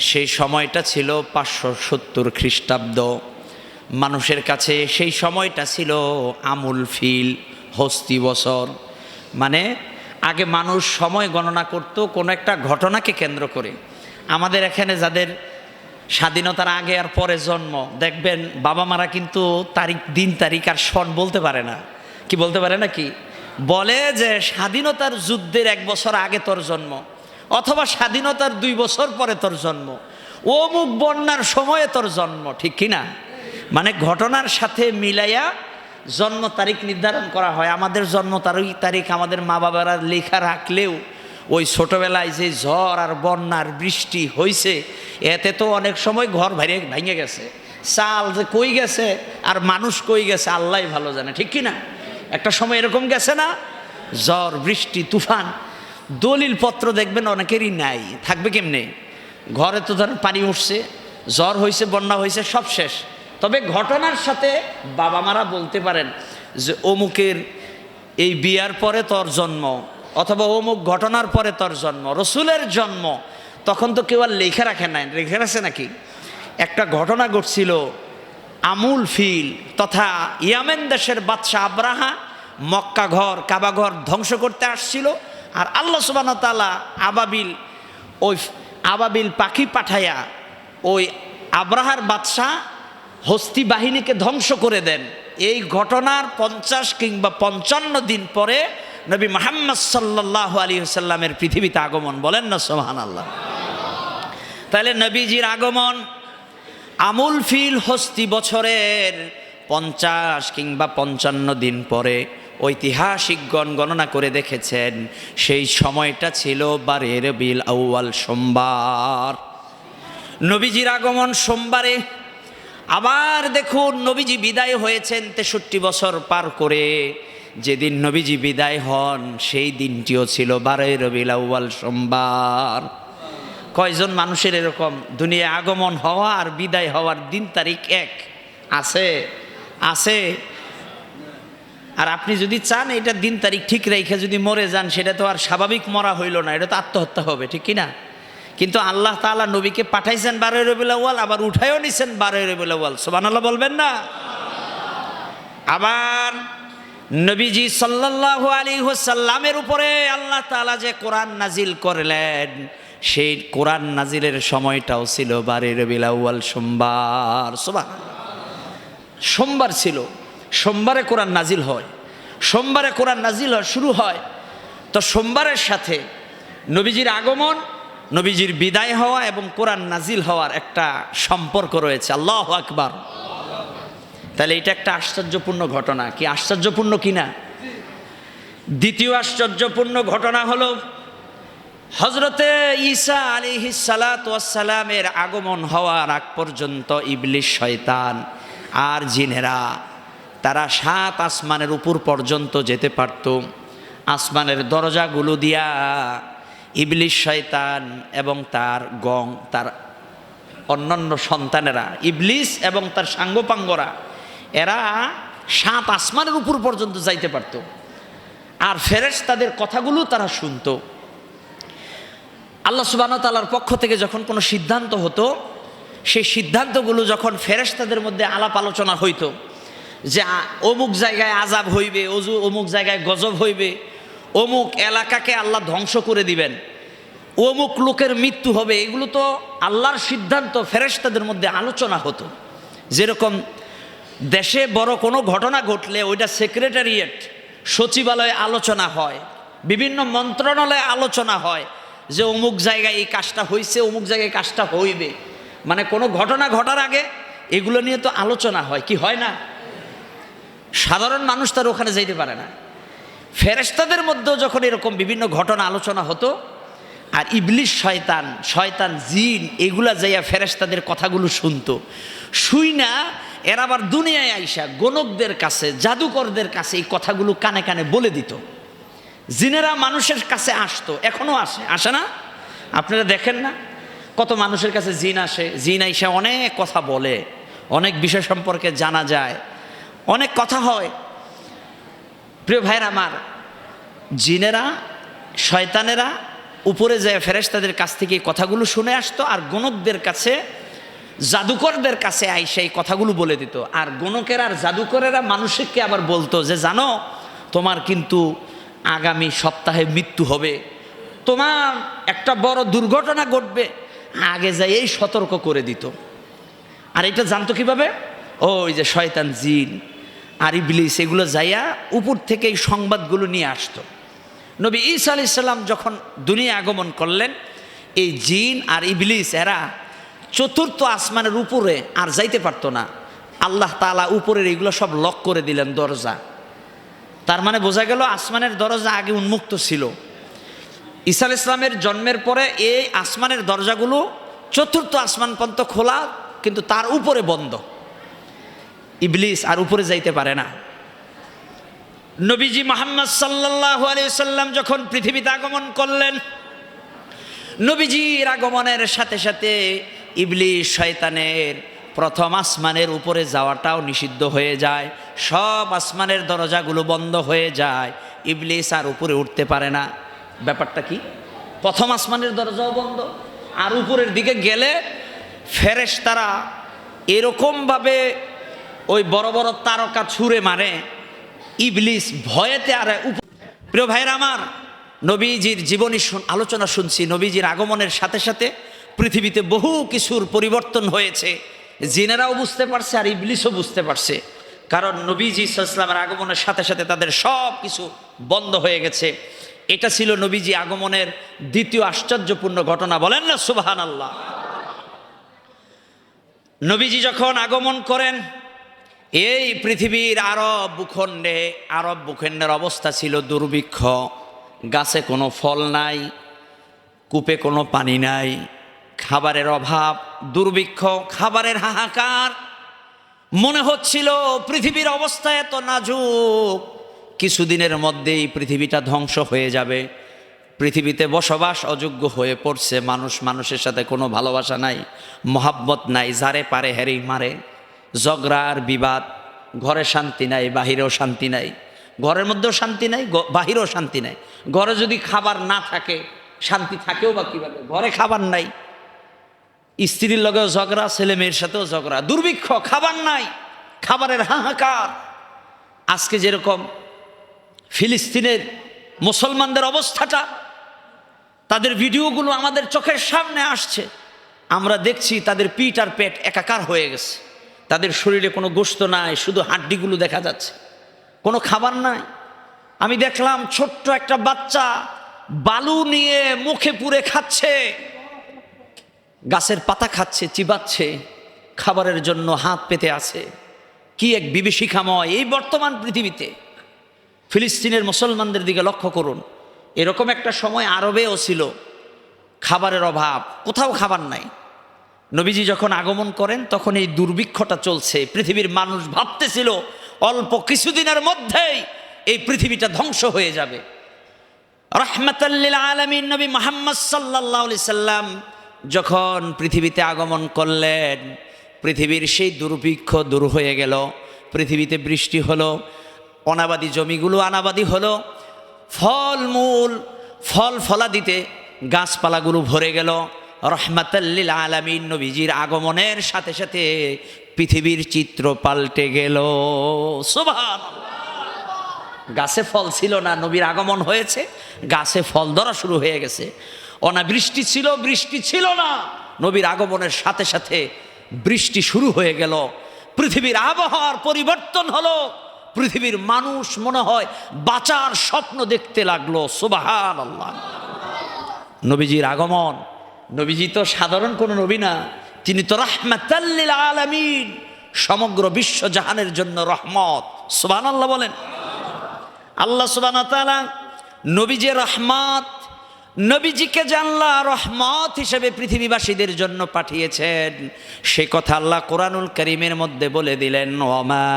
সেই সময়টা ছিল 570 খ্রিস্টাব্দ। মানুষের কাছে সেই সময়টা ছিল আমুল ফিল, হস্তি বছর। মানে আগে মানুষ সময় গণনা করত কোনো একটা ঘটনাকে কেন্দ্র করে। আমাদের এখানে যাদের স্বাধীনতার আগে আর পরে জন্ম, দেখবেন বাবা মারা কিন্তু তারিখ, দিন তারিখ আর সন বলতে পারে না। কি বলতে পারে না? কি বলে যে স্বাধীনতার যুদ্ধের 1 বছর আগে তোর জন্ম, অথবা স্বাধীনতার 2 বছর পরে তোর জন্ম, অমুক বন্যার সময়ে তোর জন্ম, ঠিক কিনা? মানে ঘটনার সাথে মিলাইয়া জন্ম তারিখ নির্ধারণ করা হয়। আমাদের জন্ম তারিখ আমাদের মা বাবারা লেখা রাখলেও ওই ছোটবেলায় যে ঝড় আর বন্যার বৃষ্টি হয়েছে, এতে তো অনেক সময় ঘর ভেঙে গেছে, চাল যে কই গেছে আর মানুষ কই গেছে আল্লাহই ভালো জানে, ঠিক কিনা? একটা সময় এরকম গেছে না, ঝড় বৃষ্টি তুফান, দলিল পত্র দেখবেন অনেকেরই নাই, থাকবে কেমনে? ঘরে তো ধরেন পানি উঠছে, ঝড় হয়েছে, বন্যা হয়েছে, সব শেষ। তবে ঘটনার সাথে বাবা মারা বলতে পারেন যে অমুকের এই বিয়ার পরে তোর জন্ম, অথবা অমুক ঘটনার পরে তোর জন্ম। রসুলের জন্ম তখন তো কেউ আর লেখা রাখে নাই, রেখে রাখছে নাকি? একটা ঘটনা ঘটছিল, আমুল ফিল তথা ইয়ামেন দেশের বাদশাহ আব্রাহা মক্কা ঘর, কাবা ঘর ধ্বংস করতে আসছিল। আর আল্লাহ সুবহানাহু ওয়া তাআলা আবাবিল পাখি পাঠাইয়া ওই আব্রাহার বাদশাহ হস্তি বাহিনীকে ধ্বংস করে দেন। এই ঘটনার 50 কিংবা 55 দিন পরে নবী মুহাম্মদ সাল্লাল্লাহু আলাইহি ওয়াসাল্লামের পৃথিবীতে আগমন। বলেন না সুবহানাল্লাহ। তাহলে নবীজির আগমন আমুল ফিল হস্তি বছরের 50 কিংবা 55 দিন পরে ঐতিহাসিকগণ গণনা করে দেখেছেন সেই সময়টা ছিল 12 রবিউল আউয়াল, সোমবার। নবীজির আগমন সোমবারে। আবার দেখুন, নবীজি বিদায় হয়েছেন 63 বছর পার করে, যেদিন নবীজি বিদায় হন সেই দিনটিও ছিল 12 রবিউল আউয়াল সোমবার। কয়জন মানুষের এরকম দুনিয়া আগমন হওয়া আর বিদায় হওয়ার দিন তারিখ এক আছে? আছে। আর আপনি যদি চান এটা দিন তারিখ ঠিক রেখে যদি মরে যান, সেটা তো আর স্বাভাবিক মরা হইল না, এটা তো আত্মহত্যা হবে, ঠিক কিনা? কিন্তু আল্লাহ তাআলা নবীকে পাঠাইছেন 12 রবিউল আউয়াল, আবার উঠায়ও নিছেন 12 রবিউল আউয়াল। সুবহানাল্লাহ বলবেন না? আবার নবীজি সাল্লাল্লাহু আলাইহি ওয়াসাল্লামের উপরে আল্লাহ তাআলা যে কোরআন নাজিল করলেন, সেই কোরআন নাজিলের সময়টাও ছিল 12 রবিউল আউয়াল সোমবার। সুবহানাল্লাহ। সোমবার ছিল, সোমবারে কোরআন নাজিল হয়, সোমবারে কোরআন নাজিল হয়, শুরু হয়। তো সোমবারের সাথে নবীজির আগমন, নবীজির বিদায় হওয়া এবং কোরআন নাজিল হওয়ার একটা সম্পর্ক রয়েছে। আল্লাহু আকবার। তাহলে এটা একটা আশ্চর্যপূর্ণ ঘটনা। কি আশ্চর্যপূর্ণ কিনা? দ্বিতীয় আশ্চর্যপূর্ণ ঘটনা হলো হযরতে ঈসা আলাইহিস সালাতু ওয়াস সালামের আগমন হওয়ার আগ পর্যন্ত ইবলিস, শয়তান আর জিনেরা তারা 7 আসমানের উপর পর্যন্ত যেতে পারত। আসমানের দরজাগুলো দিয়া ইবলিস, শয়তান এবং তার তার অন্যান্য সন্তানেরা, ইবলিস এবং তার সাঙ্গপাঙ্গরা, এরা 7 আসমানের উপর পর্যন্ত যাইতে পারত। আর ফেরেশতাদের কথাগুলো তারা শুনতো। আল্লাহ সুবহানাহু ওয়া তাআলার পক্ষ থেকে যখন কোনো সিদ্ধান্ত হতো, সেই সিদ্ধান্তগুলো যখন ফেরেশতাদের মধ্যে আলাপ আলোচনা হইতো, যে অমুক জায়গায় আযাব হইবে, অমুক জায়গায় গজব হইবে, অমুক এলাকাকে আল্লাহ ধ্বংস করে দিবেন, অমুক লোকের মৃত্যু হবে, এগুলো তো আল্লাহর সিদ্ধান্ত, ফেরেশতাদের মধ্যে আলোচনা হতো। যেরকম দেশে বড় কোনো ঘটনা ঘটলে ওইটা সেক্রেটারিয়েট, সচিবালয়ে আলোচনা হয়, বিভিন্ন মন্ত্রণালয়ে আলোচনা হয় যে অমুক জায়গায় এই কাজটা হয়েছে, অমুক জায়গায় কাজটা হইবে। মানে কোনো ঘটনা ঘটার আগে এগুলো নিয়ে তো আলোচনা হয়, কি হয় না? সাধারণ মানুষ তার ওখানে যাইতে পারে না। ফেরেশতাদের মধ্যেও যখন এরকম বিভিন্ন ঘটনা আলোচনা হতো, আর ইবলিস, শয়তান জিন এগুলা যাইয়া ফেরেশতাদের কথাগুলো শুনতো। শুই না এরা আবার দুনিয়ায় আইসা গণকদের কাছে, জাদুকরদের কাছে এই কথাগুলো কানে কানে বলে দিত। জিনেরা মানুষের কাছে আসতো, এখনো আসে না? আপনারা দেখেন না কত মানুষের কাছে জিন আসে, জিন আইসা অনেক কথা বলে, অনেক বিষয় সম্পর্কে জানা যায়, অনেক কথা হয়। প্রিয় ভাইরা আমার, জিনেরা, শয়তানেরা উপরে যায় ফেরেশতাদের কাছ থেকে এই কথাগুলো শুনে আসতো, আর গণকদের কাছে, জাদুকরদের কাছে আইসা এই কথাগুলো বলে দিত। আর গণকেরা আর জাদুকরেরা মানুষকে আবার বলতো যে জানো, তোমার কিন্তু আগামী সপ্তাহে মৃত্যু হবে, তোমার একটা বড় দুর্ঘটনা ঘটবে, আগে যাই এই সতর্ক করে দিত। আর এটা জানতো কিভাবে? ওই যে শয়তান, জিন আর ইবলিস এগুলো যাইয়া উপর থেকে এই সংবাদগুলো নিয়ে আসতো। নবী ঈসা আলাইহিস সালাম যখন দুনিয়া আগমন করলেন, এই জিন আর ইবলিস এরা 4র্থ আসমানের উপরে আর যাইতে পারতো না। আল্লাহ তাআলা উপরের এগুলো সব লক করে দিলেন, দরজা। তার মানে বোঝা গেল আসমানের দরজা আগে উন্মুক্ত ছিল। ঈসা আলাইহিস সালামের জন্মের পরে এই আসমানের দরজাগুলো 4র্থ আসমান পর্যন্ত খোলা, কিন্তু তার উপরে বন্ধ। ইবলিস আর উপরে যাইতে পারে না। নবীজি মুহাম্মদ সাল্লাল্লাহু আলাইহি সাল্লাম যখন পৃথিবীতে আগমন করলেন, নবীজির আগমনের সাথে সাথে ইবলিস, শয়তানের প্রথম আসমানের উপরে যাওয়াটাও নিষিদ্ধ হয়ে যায়। সব আসমানের দরজাগুলো বন্ধ হয়ে যায়, ইবলিস আর উপরে উঠতে পারে না। ব্যাপারটা কি? প্রথম আসমানের দরজাও বন্ধ, আর উপরের দিকে গেলে ফেরেশতারা এরকমভাবে ওই বড় বড় তারকা ছুঁড়ে মারে, ইবলিস ভয়েতে আর। প্রিয় ভাইরা আমার, নবীজির জীবনী আলোচনা শুনছি। নবীজির আগমনের সাথে সাথে পৃথিবীতে বহু কিছুর পরিবর্তন হয়েছে। জিনেরাও বুঝতে পারছে আর ইবলিসও বুঝতে পারছে, কারণ নবীজি সাল্লাল্লাহু আলাইহি ওয়াসাল্লামের আগমনের সাথে সাথে তাদের সব কিছু বন্ধ হয়ে গেছে। এটা ছিল নবীজি আগমনের দ্বিতীয় আশ্চর্যপূর্ণ ঘটনা। বলেন না সুবহানাল্লাহ। নবীজি যখন আগমন করেন, এই পৃথিবীর আরব ভূখণ্ডের অবস্থা ছিল দুর্ভিক্ষ। গাছে কোনো ফল নাই, কূপে কোনো পানি নাই, খাবারের অভাব, দুর্ভিক্ষ, খাবারের হাহাকার। মনে হচ্ছিল পৃথিবীর অবস্থা এত নাজুক, কিছুদিনের মধ্যেই পৃথিবীটা ধ্বংস হয়ে যাবে। পৃথিবীতে বসবাস অযোগ্য হয়ে পড়ছে, মানুষ মানুষের সাথে কোনো ভালোবাসা নাই, মহাব্বত নাই, যারে পারে হেরেই মারে, ঝগড়া আর বিবাদ, ঘরে শান্তি নাই, বাহিরেও শান্তি নাই, ঘরের মধ্যেও শান্তি নাই, বাহিরেও শান্তি নাই। ঘরে যদি খাবার না থাকে শান্তি থাকেও বা কীভাবে? ঘরে খাবার নাই, স্ত্রীর লগেও ঝগড়া, ছেলে মেয়ের সাথেও ঝগড়া, দুর্ভিক্ষ, খাবার নাই, খাবারের হাহাকার। আজকে যেরকম ফিলিস্তিনের মুসলমানদের অবস্থাটা, তাদের ভিডিওগুলো আমাদের চোখের সামনে আসছে, আমরা দেখছি তাদের পিঠ আর পেট একাকার হয়ে গেছে, তাদের শরীরে কোনো গোশত নাই, শুধু হাড্ডিগুলো দেখা যাচ্ছে, কোনো খাবার নাই। আমি দেখলাম ছোট্ট একটা বাচ্চা বালু নিয়ে মুখে পুরে খাচ্ছে, গাছের পাতা খাচ্ছে, চিবাচ্ছে, খাবারের জন্য হাত পেতে আছে। কি এক বিভীষিকাময় এই বর্তমান পৃথিবীতে। ফিলিস্তিনের মুসলমানদের দিকে লক্ষ্য করুন, এরকম একটা সময় আরবেও ছিল, খাবারের অভাব, কোথাও খাবার নাই। নবীজি যখন আগমন করেন তখন এই দুর্ভিক্ষটা চলছে, পৃথিবীর মানুষ ভাবতেছিল অল্প কিছুদিনের মধ্যেই এই পৃথিবীটা ধ্বংস হয়ে যাবে। রাহমাতাল লিল আলামিন নবী মুহাম্মদ সাল্লাল্লাহু আলাইহি সাল্লাম যখন পৃথিবীতে আগমন করলেন, পৃথিবীর সেই দুর্ভিক্ষ দূর হয়ে গেল, পৃথিবীতে বৃষ্টি হলো, অনাবাদী জমিগুলো আনাবাদী হলো, ফলমূল ফল ফলাদিতে গাছপালাগুলো ভরে গেল। রাহমাতাল লিল আলামিন নবীজির আগমনের সাথে সাথে পৃথিবীর চিত্র পাল্টে গেল। সুবহানাল্লাহ। গাছে ফল ছিল না, নবীর আগমন হয়েছে, গাছে ফল ধরা শুরু হয়ে গেছে। অনাবৃষ্টি ছিল, বৃষ্টি ছিল না, নবীর আগমনের সাথে সাথে বৃষ্টি শুরু হয়ে গেল। পৃথিবীর আবহাওয়ার পরিবর্তন হলো, পৃথিবীর মানুষ মনে হয় বাঁচার স্বপ্ন দেখতে লাগলো। সুবহানাল্লাহ। নবীজির আগমন, নবীজি তো সাধারণ কোনো নবী না, তিনি তো রাহমাতাল লিল আলামিন, সমগ্র বিশ্ব জাহানের জন্য রহমত। সুবহানাল্লাহ বলেন। আল্লাহ সুবহানাহু ওয়া তাআলা নবীজি রহমত, নবীজিকে জানলা রহমত হিসেবে পৃথিবীবাসীদের জন্য পাঠিয়েছেন, সে কথা আল্লাহ কোরআনুল কারীমের মধ্যে বলে দিলেন, ওয়ামা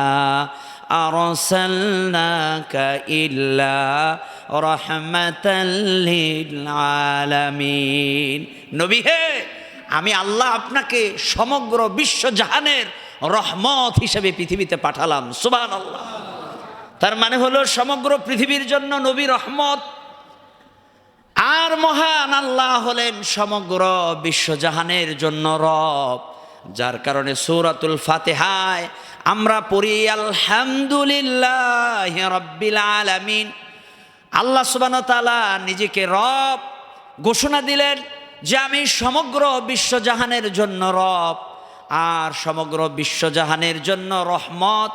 আরসালনাকা ইল্লা রাহমাতাল লিল আলামিন। নবী হে, আমি আল্লাহ আপনাকে সমগ্র বিশ্ব জাহানের রহমত হিসেবে পৃথিবীতে পাঠালাম। সুবহানাল্লাহ। তার মানে হলো সমগ্র পৃথিবীর জন্য নবী রহমত, আর মহান আল্লাহ হলেন সমগ্র বিশ্বজাহানের জন্য রব। যার কারণে সূরাতুল ফাতিহায় আমরা পড়ি আলহামদুলিল্লাহি রাব্বিল আলামিন। আল্লাহ সুবহানাহু ওয়া তাআলা নিজেকে রব ঘোষণা দিলেন যে আমি সমগ্র বিশ্বজাহানের জন্য রব, আর সমগ্র বিশ্বজাহানের জন্য রহমত,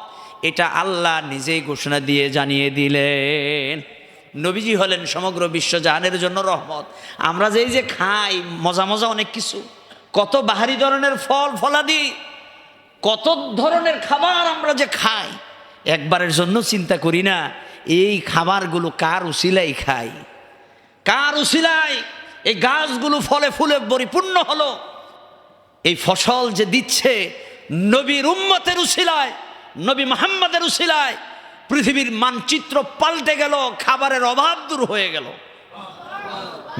এটা আল্লাহ নিজেই ঘোষণা দিয়ে জানিয়ে দিলেন। নবীজি হলেন সমগ্র বিশ্বজাহানের জন্য রহমত। আমরা যেই যে খাই মজা মজা অনেক কিছু, কত বাহারি ধরনের ফল ফলাদি, কত ধরনের খাবার আমরা যে খাই, একবারের জন্য চিন্তা করি না এই খাবারগুলো কার উসিলাই খাই, কার উসিলাই এই গাছগুলো ফলে ফুলে পরিপূর্ণ হলো। এই ফসল যে দিচ্ছে নবীর উম্মতের উসিলায়, নবী মুহাম্মদের উসিলায় পৃথিবীর মানচিত্র পাল্টে গেল, খাবারের অভাব দূর হয়ে গেল।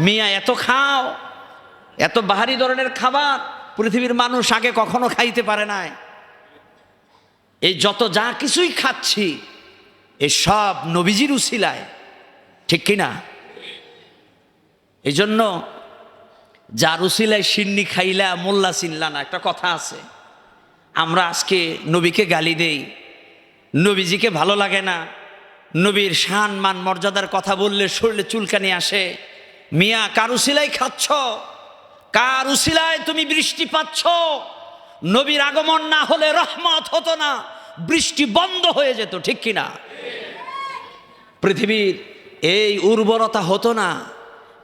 মিয়া এত খাও, এত বাহারি ধরনের খাবার পৃথিবীর মানুষ আগে কখনো খাইতে পারে নাই। এই যত যা কিছুই খাচ্ছি এই সব নবীজির উসিলায়, ঠিক কিনা? এই জন্য যার উসিলায় সিন্নি খাইলা মোল্লা চিনলা না, একটা কথা আছে। আমরা আজকে নবীকে গালি দেই, নবীজিকে ভালো লাগে না, নবীর শান মান মর্যাদার কথা বললে শরীরে চুলকানি আসে। মিয়া কার উসিলায় খাচ্ছ, কার উসিলায় তুমি বৃষ্টি পাচ্ছ? নবীর আগমন না হলে রহমত হতো না, বৃষ্টি বন্ধ হয়ে যেত, ঠিক কিনা? পৃথিবীর এই উর্বরতা হতো না।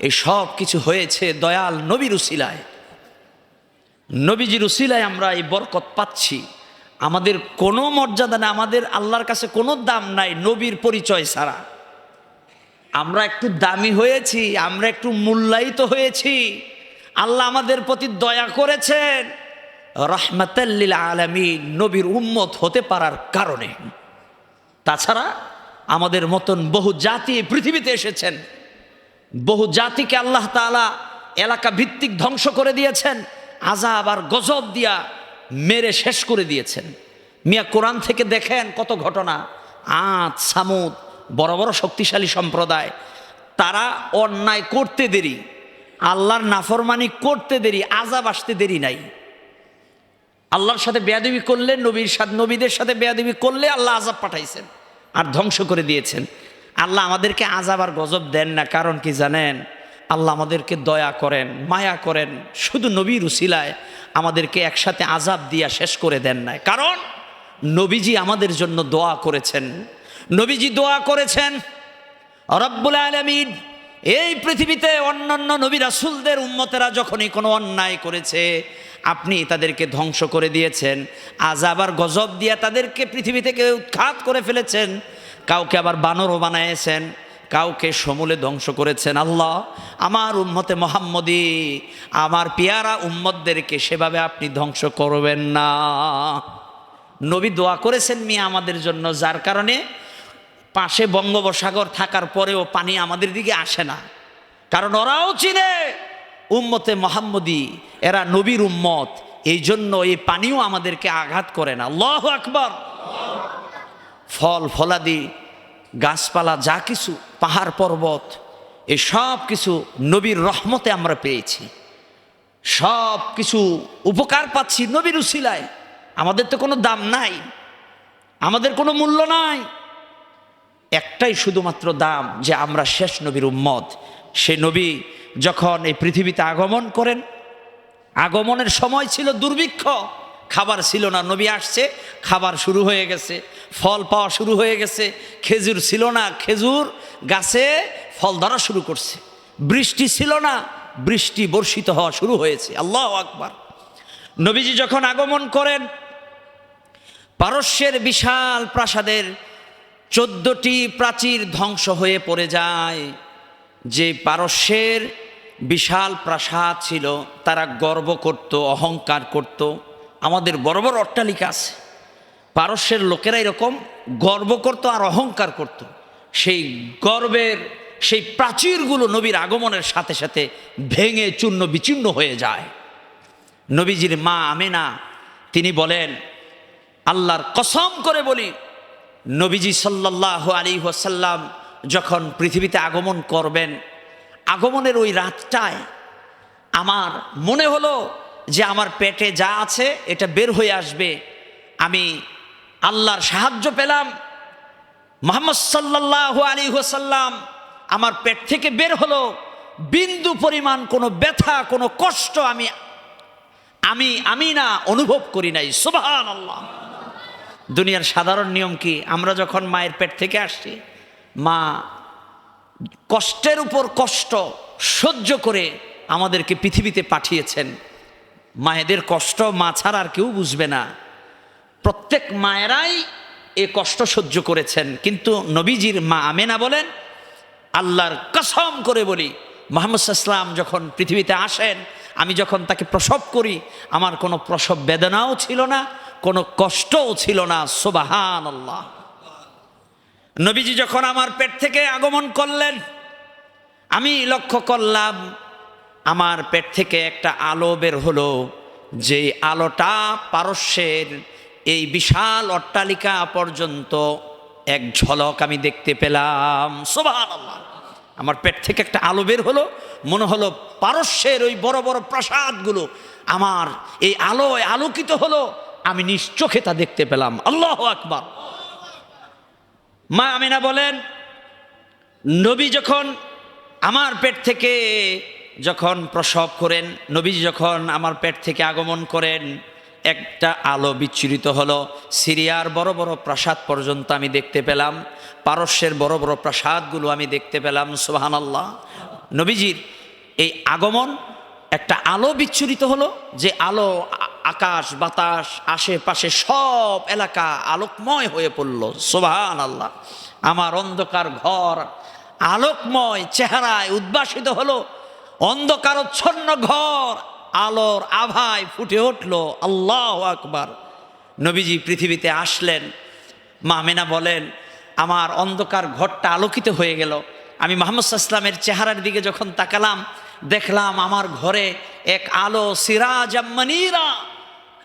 এই সব কিছু হয়েছে দয়াল নবীর উসিলায়। নবীজির উসিলায় আমরা এই বরকত পাচ্ছি। আমাদের কোনো মর্যাদা না, আমাদের আল্লাহর কাছে কোনো দাম নাই নবীর পরিচয় ছাড়া। আমরা একটু দামি হয়েছি, আমরা একটু মূল্যায়িত হয়েছি, আল্লাহ আমাদের প্রতি দয়া করেছেন রাহমাতাল লিল আলামিন, নবীর উম্মত হতে পারার কারণে। তাছাড়া আমাদের মতন বহু জাতি পৃথিবীতে এসেছেন, বহু জাতিকে আল্লাহ তাআলা এলাকা ভিত্তিক ধ্বংস করে দিয়েছেন, আযাব আর গজব দিয়া মেরে শেষ করে দিয়েছেন। মিয়া কোরআন থেকে দেখেন কত ঘটনা। আদ, সামুদ, বড় বড় শক্তিশালী সম্প্রদায়, তারা অন্যায় করতে দেরি, আল্লাহর নাফরমানি করতে দেরি, আযাব আসতে দেরি নাই। আল্লাহর সাথে বেয়াদবি করলে, নবীদের সাথে বেয়াদবি করলে আল্লাহ আযাব পাঠাইছেন আর ধ্বংস করে দিয়েছেন। আল্লাহ আমাদেরকে আযাব আর গজব দেন না, কারণ কি জানেন? আল্লাহ আমাদেরকে দয়া করেন, মায়া করেন, শুধু নবীর উসিলায় আমাদেরকে একসাথে আযাব দিয়া শেষ করে দেন না। কারণ নবীজি আমাদের জন্য দোয়া করেছেন, নবীজি দোয়া করেছেন রব্বুল আলামিন এই পৃথিবীতে অন্যান্য নবী রাসূলদের উম্মতেরা যখনই কোনো অন্যায় করেছে আপনি তাদেরকে ধ্বংস করে দিয়েছেন, আযাব আর গজব দিয়া তাদেরকে পৃথিবী থেকে উৎখাত করে ফেলেছেন, কাউকে আবার বানরও বানায়েছেন, কাউকে সমূলে ধ্বংস করেছেন। আল্লাহ আমার উম্মতে মুহাম্মদী, আমার পিয়ারা উম্মতদেরকে সেভাবে আপনি ধ্বংস করবেন না। নবী দোয়া করেছেন মিয়া আমাদের জন্য, যার কারণে পাশে বঙ্গোপসাগর থাকার পরেও পানি আমাদের দিকে আসে না, কারণ ওরাও চিনে উম্মতে মুহাম্মদী, এরা নবীর উম্মত, এই জন্য এই পানিও আমাদেরকে আঘাত করে না। আল্লাহু আকবার। ফল ফলাদি, গাছপালা, যা কিছু, পাহাড় পর্বত, এই সব কিছু নবীর রহমতে আমরা পেয়েছি, সব কিছু উপকার পাচ্ছি নবীর উসিলায়। আমাদের তো কোনো দাম নাই, আমাদের কোনো মূল্য নাই, একটাই শুধুমাত্র দাম যে আমরা শেষ নবীর উম্মত। সে নবী যখন এই পৃথিবীতে আগমন করেন, আগমনের সময় ছিল দুর্ভিক্ষ, খাবার ছিল না, নবী আসছে, খাবার শুরু হয়ে গেছে, ফল পাওয়া শুরু হয়ে গেছে। খেজুর ছিল না, খেজুর গাছে ফল ধরা শুরু করছে। বৃষ্টি ছিল না, বৃষ্টি বর্ষিত হওয়া শুরু হয়েছে। আল্লাহু আকবার। নবীজি যখন আগমন করেন, পারস্যের বিশাল প্রাসাদের 14টি প্রাচীর ধ্বংস হয়ে পড়ে যায়। যে পারস্যের বিশাল প্রাসাদ ছিল, তারা গর্ব করত, অহংকার করত, আমাদের বড় বড় অট্টালিকা আছে। পারস্যের লোকেরা এরকম গর্ব করত আর অহংকার করত। সেই গর্বের সেই প্রাচীরগুলো নবীর আগমনের সাথে সাথে ভেঙে চূর্ণ বিচূর্ণ হয়ে যায়। নবীজির মা আমেনা তিনি বলেন, আল্লাহর কসম করে বলি, নবীজি সাল্লাল্লাহু আলাইহি ওয়াসাল্লাম যখন পৃথিবীতে আগমন করবেন, আগমনের ওই রাতটায় আমার মনে হলো যে আমার পেটে যা আছে এটা বের হয়ে আসবে। আমি আল্লাহর সাহায্য পেলাম, মুহাম্মদ সাল্লাল্লাহু আলাইহি ওয়াসাল্লাম আমার পেট থেকে বের হলো, বিন্দু পরিমাণ কোনো ব্যথা, কোনো কষ্ট আমি না অনুভব করি নাই। সুবহানাল্লাহ। দুনিয়ার সাধারণ নিয়ম কি, আমরা যখন মায়ের পেট থেকে আসছি, মা কষ্টের উপর কষ্ট সহ্য করে আমাদেরকে পৃথিবীতে পাঠিয়েছেন। মায়েদের কষ্ট মা ছাড়া আর কেউ বুঝবে না, প্রত্যেক মায়েরাই এ কষ্ট সহ্য করেছেন। কিন্তু নবীজির মা আমেনা বলেন, আল্লাহর কসম করে বলি, মুহাম্মদ সাল্লাল্লাহু আলাইহি ওয়াসাল্লাম যখন পৃথিবীতে আসেন, আমি যখন তাকে প্রসব করি, আমার কোনো প্রসব বেদনাও ছিল না, কোনো কষ্টও ছিল না। সুবহানাল্লাহ। নবীজি যখন আমার পেট থেকে আগমন করলেন, আমি লক্ষ্য করলাম আমার পেট থেকে একটা আলো বের হলো, যে আলোটা পারস্যের এই বিশাল অট্টালিকা পর্যন্ত এক ঝলক আমি দেখতে পেলাম। সুবহানাল্লাহ। আমার পেট থেকে একটা আলো বের হলো, মনে হলো পারস্যের ওই বড় বড় প্রাসাদগুলো আমার এই আলোয় আলোকিত হলো, আমি নিজ চোখে তা দেখতে পেলাম। আল্লাহু আকবার। মা আমিনা বলেন, নবী যখন আমার পেট থেকে যখন প্রসব করেন, নবীজি যখন আমার পেট থেকে আগমন করেন, একটা আলো বিচ্ছুরিত হলো, সিরিয়ার বড় বড় প্রাসাদ পর্যন্ত আমি দেখতে পেলাম, পারস্যের বড় বড় প্রাসাদগুলো আমি দেখতে পেলাম। সুবহানাল্লাহ। নবীজির এই আগমন, একটা আলো বিচ্ছুরিত হলো, যে আলো আকাশ বাতাস আশেপাশে সব এলাকা আলোকময় হয়ে পড়ল। সুবহানাল্লাহ। আমার অন্ধকার ঘর আলোকময় চেহারায় উদ্ভাসিত হলো, অন্ধকারচ্ছন্ন ঘর আলোর আভায় ফুটে উঠল। আল্লাহু আকবার। নবীজি পৃথিবীতে আসলেন। মা আমেনা বলেন, আমার অন্ধকার ঘরটা আলোকিত হয়ে গেল। আমি মুহাম্মদ সাল্লাল্লাহু আলাইহি ওয়াসাল্লামের চেহারার দিকে যখন তাকালাম, দেখলাম আমার ঘরে এক আলো, সিরাজাম মুনীরা,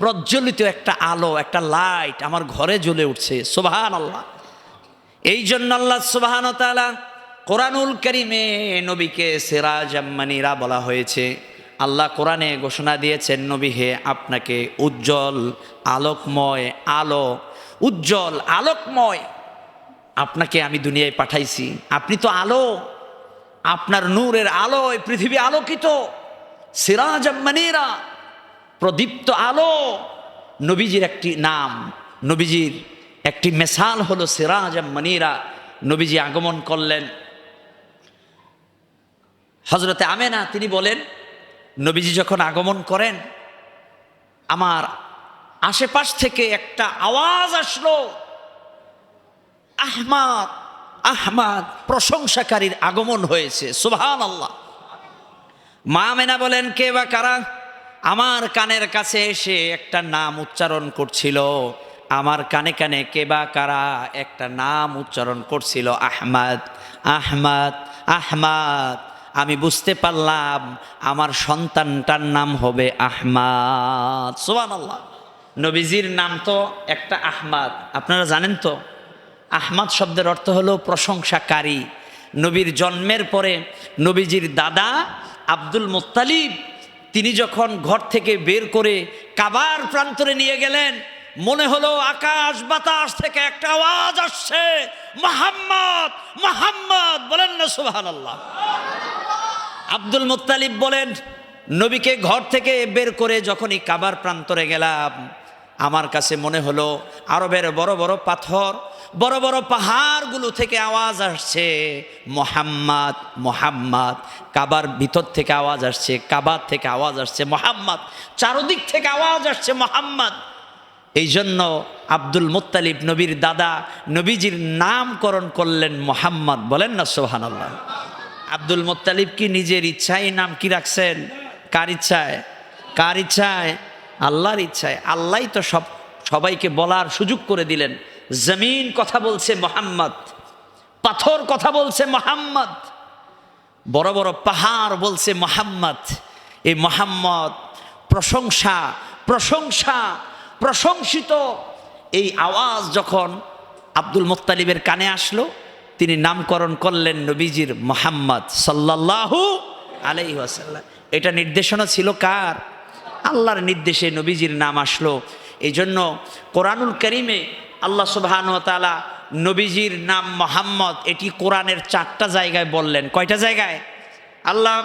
প্রজ্বলিত একটা আলো, একটা লাইট আমার ঘরে জ্বলে উঠছে। সুবহানাল্লাহ। এই জন্য আল্লাহ সুবহানাহু ওয়া তাআলা কোরআনুল কারীমে নবীকে সিরাজাম মুনীরা বলা হয়েছে। আল্লাহ কোরআনে ঘোষণা দিয়েছেন, নবী হে, আপনাকে উজ্জ্বল আলোকময় আলো, উজ্জ্বল আলোকময় আপনাকে আমি দুনিয়ায় পাঠাইছি। আপনি তো আলো, আপনার নূরের আলোয় পৃথিবী আলোকিত। সিরাজাম মুনীরা, প্রদীপ্ত আলো। নবীজির একটি নাম, নবীজির একটি মিসাল হলো সিরাজাম মুনীরা। নবীজি আগমন করলেন। হযরতে আমেনা তিনি বলেন, নবীজি যখন আগমন করেন, আমার আশেপাশ থেকে একটা আওয়াজ আসলো, আহমদ আহমদ, প্রশংসাকারীর আগমন হয়েছে। সুবহানাল্লাহ। মা আমেনা বলেন, কে বা কারা? আমার কানের কাছে এসে একটা নাম উচ্চারণ করছিল। আমার কানে কানে কে বা কারা একটা নাম উচ্চারণ করছিল, আহমদ আহমদ আহমদ। আমি বুঝতে পারলাম আমার সন্তানটার নাম হবে আহমদ। সুবহানাল্লাহ। নবীজির নাম তো একটা আহমদ, আপনারা জানেন তো। আহমদ শব্দের অর্থ হলো প্রশংসাকারী। নবীর জন্মের পরে নবীজির দাদা আব্দুল মুত্তালিব তিনি যখন ঘর থেকে বের করে কাবার প্রান্তরে নিয়ে গেলেন, মনে হলো আকাশ বাতাস থেকে একটা আওয়াজ আসছে, মুহাম্মদ মুহাম্মদ। বলেন না সুবহানাল্লাহ। আব্দুল মুত্তালিব বলেন, নবীকে ঘর থেকে বের করে যখনই কাবার প্রান্তরে গেলাম, আমার কাছে মনে হলো আরবের বড় বড় পাথর, বড় বড় পাহাড়গুলো থেকে আওয়াজ আসছে, মুহাম্মদ মুহাম্মদ। কাবার ভিতর থেকে আওয়াজ আসছে, কাবার থেকে আওয়াজ আসছে মুহাম্মদ, চারদিক থেকে আওয়াজ আসছে মুহাম্মদ। এই জন্য আব্দুল মুত্তালিব নবীর দাদা নবীজির নামকরণ করলেন মুহাম্মদ। বলেন না সুবহানাল্লাহ। আব্দুল মুত্তালিব কি নিজের ইচ্ছায় নাম কি রাখছেন? কার ইচ্ছায়? কার ইচ্ছায়? আল্লাহর ইচ্ছায়। আল্লাহই তো সবাইকে বলার সুযোগ করে দিলেন। জমিন কথা বলছে মুহাম্মদ, পাথর কথা বলছে মুহাম্মদ, বড় বড় পাহাড় বলছে মুহাম্মদ। এই মুহাম্মদ প্রশংসা প্রশংসা প্রশংসিত। এই আওয়াজ যখন আব্দুল মুত্তালিবের কানে আসলো, তিনি নামকরণ করলেন নবীজির মুহাম্মদ সাল্লাল্লাহু আলাইহি ওয়াসাল্লাম। এটা নির্দেশনা ছিল কার? আল্লাহর নির্দেশে নবীজির নাম আসলো। এই জন্য কোরআনুল কারীমে আল্লাহ সুবহানাহু ওয়া তাআলা নবীজির নাম মুহাম্মদ, এটি কোরআনের 4টা জায়গায় বললেন। কয়টা জায়গায়? আল্লাহ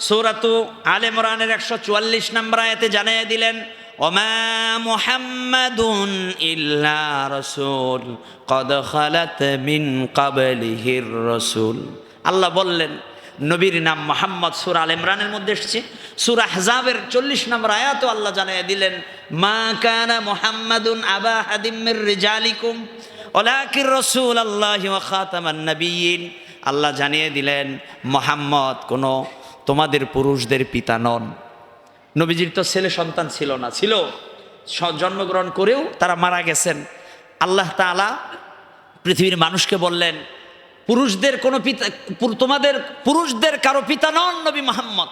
সূরাতু আলে ইমরানের 144 নম্বর আয়াতে জানিয়ে দিলেন, ওমা মুহাম্মাদুন ইল্লা রাসূল ক্বাদ খালাত মিন ক্বাবলিহির রাসূল। আল্লাহ বললেন নবীর নাম মুহাম্মদ। সূরা আলে ইমরানের মধ্যে এসেছে। সূরা আহজাবের 40 নম্বর আয়াতও আল্লাহ জানিয়ে দিলেন, মা কানা মুহাম্মাদুন আবা হাদিম মির রিজালিকুম ওয়ালাকিন রাসূলুল্লাহি ওয়া খাতামান নবিয়্যিন। আল্লাহ জানিয়ে দিলেন মুহাম্মদ কোনো তোমাদের পুরুষদের পিতা নন। নবীজির তো ছেলে সন্তান ছিল না, ছিল জন্মগ্রহণ করেও তারা মারা গেছেন। আল্লাহ তাআলা পৃথিবীর মানুষকে বললেন, পুরুষদের কোনো পিতা, তোমাদের পুরুষদের কারো পিতা নন নবী মুহাম্মদ,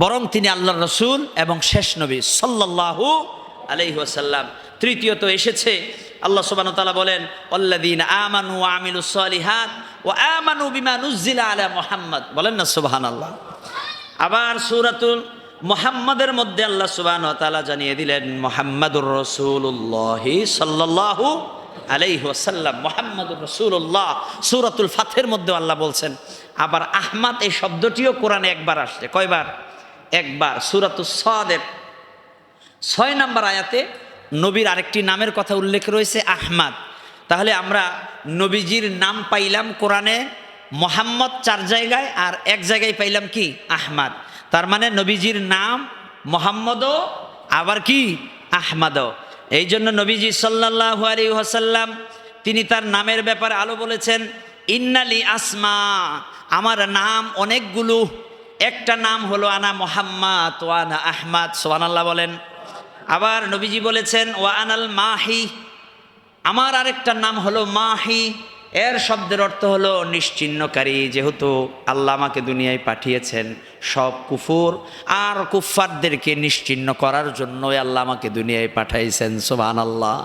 বরং তিনি আল্লাহর রাসূল এবং শেষ নবী সাল্লাল্লাহু আলাইহি ওয়াসাল্লাম। তৃতীয়ত এসেছে আল্লাহ সুবহানাহু ওয়া তাআলা বলেন, আল্লাযীনা আমানু ওয়া আমিলুস সালিহাত ওয়া আমানু বিমা নুজিলা আলা মুহাম্মদ। বলেন না সুবহানাল্লাহ। আবার সূরাতুল মুহাম্মাদের মধ্যে আল্লাহ সুবহানাহু ওয়া তাআলা জানিয়ে দিলেন, মুহাম্মাদুর রাসূলুল্লাহ সাল্লাল্লাহু আলাইহি ওয়াসাল্লাম, মুহাম্মাদুর রাসূলুল্লাহ। সূরাতুল ফাতহের মধ্যে আল্লাহ বলছেন। আবার আহমদ এই শব্দটিও কোরআনে একবার আসছে। কয়বার? একবার। সূরাতুস সাদের 6 নম্বর আয়াতে নবীর আরেকটি নামের কথা উল্লেখ রয়েছে, আহমদ। তাহলে আমরা নবীজির নাম পাইলাম কোরআনে মুহাম্মদ 4 জায়গায়, আর এক জায়গায় পাইলাম কি? আহমদ। তার মানে নবীজির নাম মুহাম্মদও আবার কি? আহমদও। এই জন্য নবীজি সাল্লাল্লাহু আলাইহি ওয়াসাল্লাম তিনি তার নামের ব্যাপারে আলো বলেছেন, ইন্নালি আসমা, আমার নাম অনেকগুলো, একটা নাম হলো আনা মুহাম্মদ ওয়া আনা আহমদ। সুবহানাল্লাহ বলেন। আবার নবীজি বলেছেন, ওয়া আনাল মাহি, আমার আরেকটা নাম হলো মাহি। এর শব্দের অর্থ হলো নিশ্চিহ্নকারী। যেহেতু আল্লাহ আমাকে দুনিয়ায় পাঠিয়েছেন সব কুফর আর কুফফারদেরকে নিশ্চিহ্ন করার জন্যই আল্লাহ আমাকে দুনিয়ায় পাঠাইছেন। সুবহানাল্লাহ।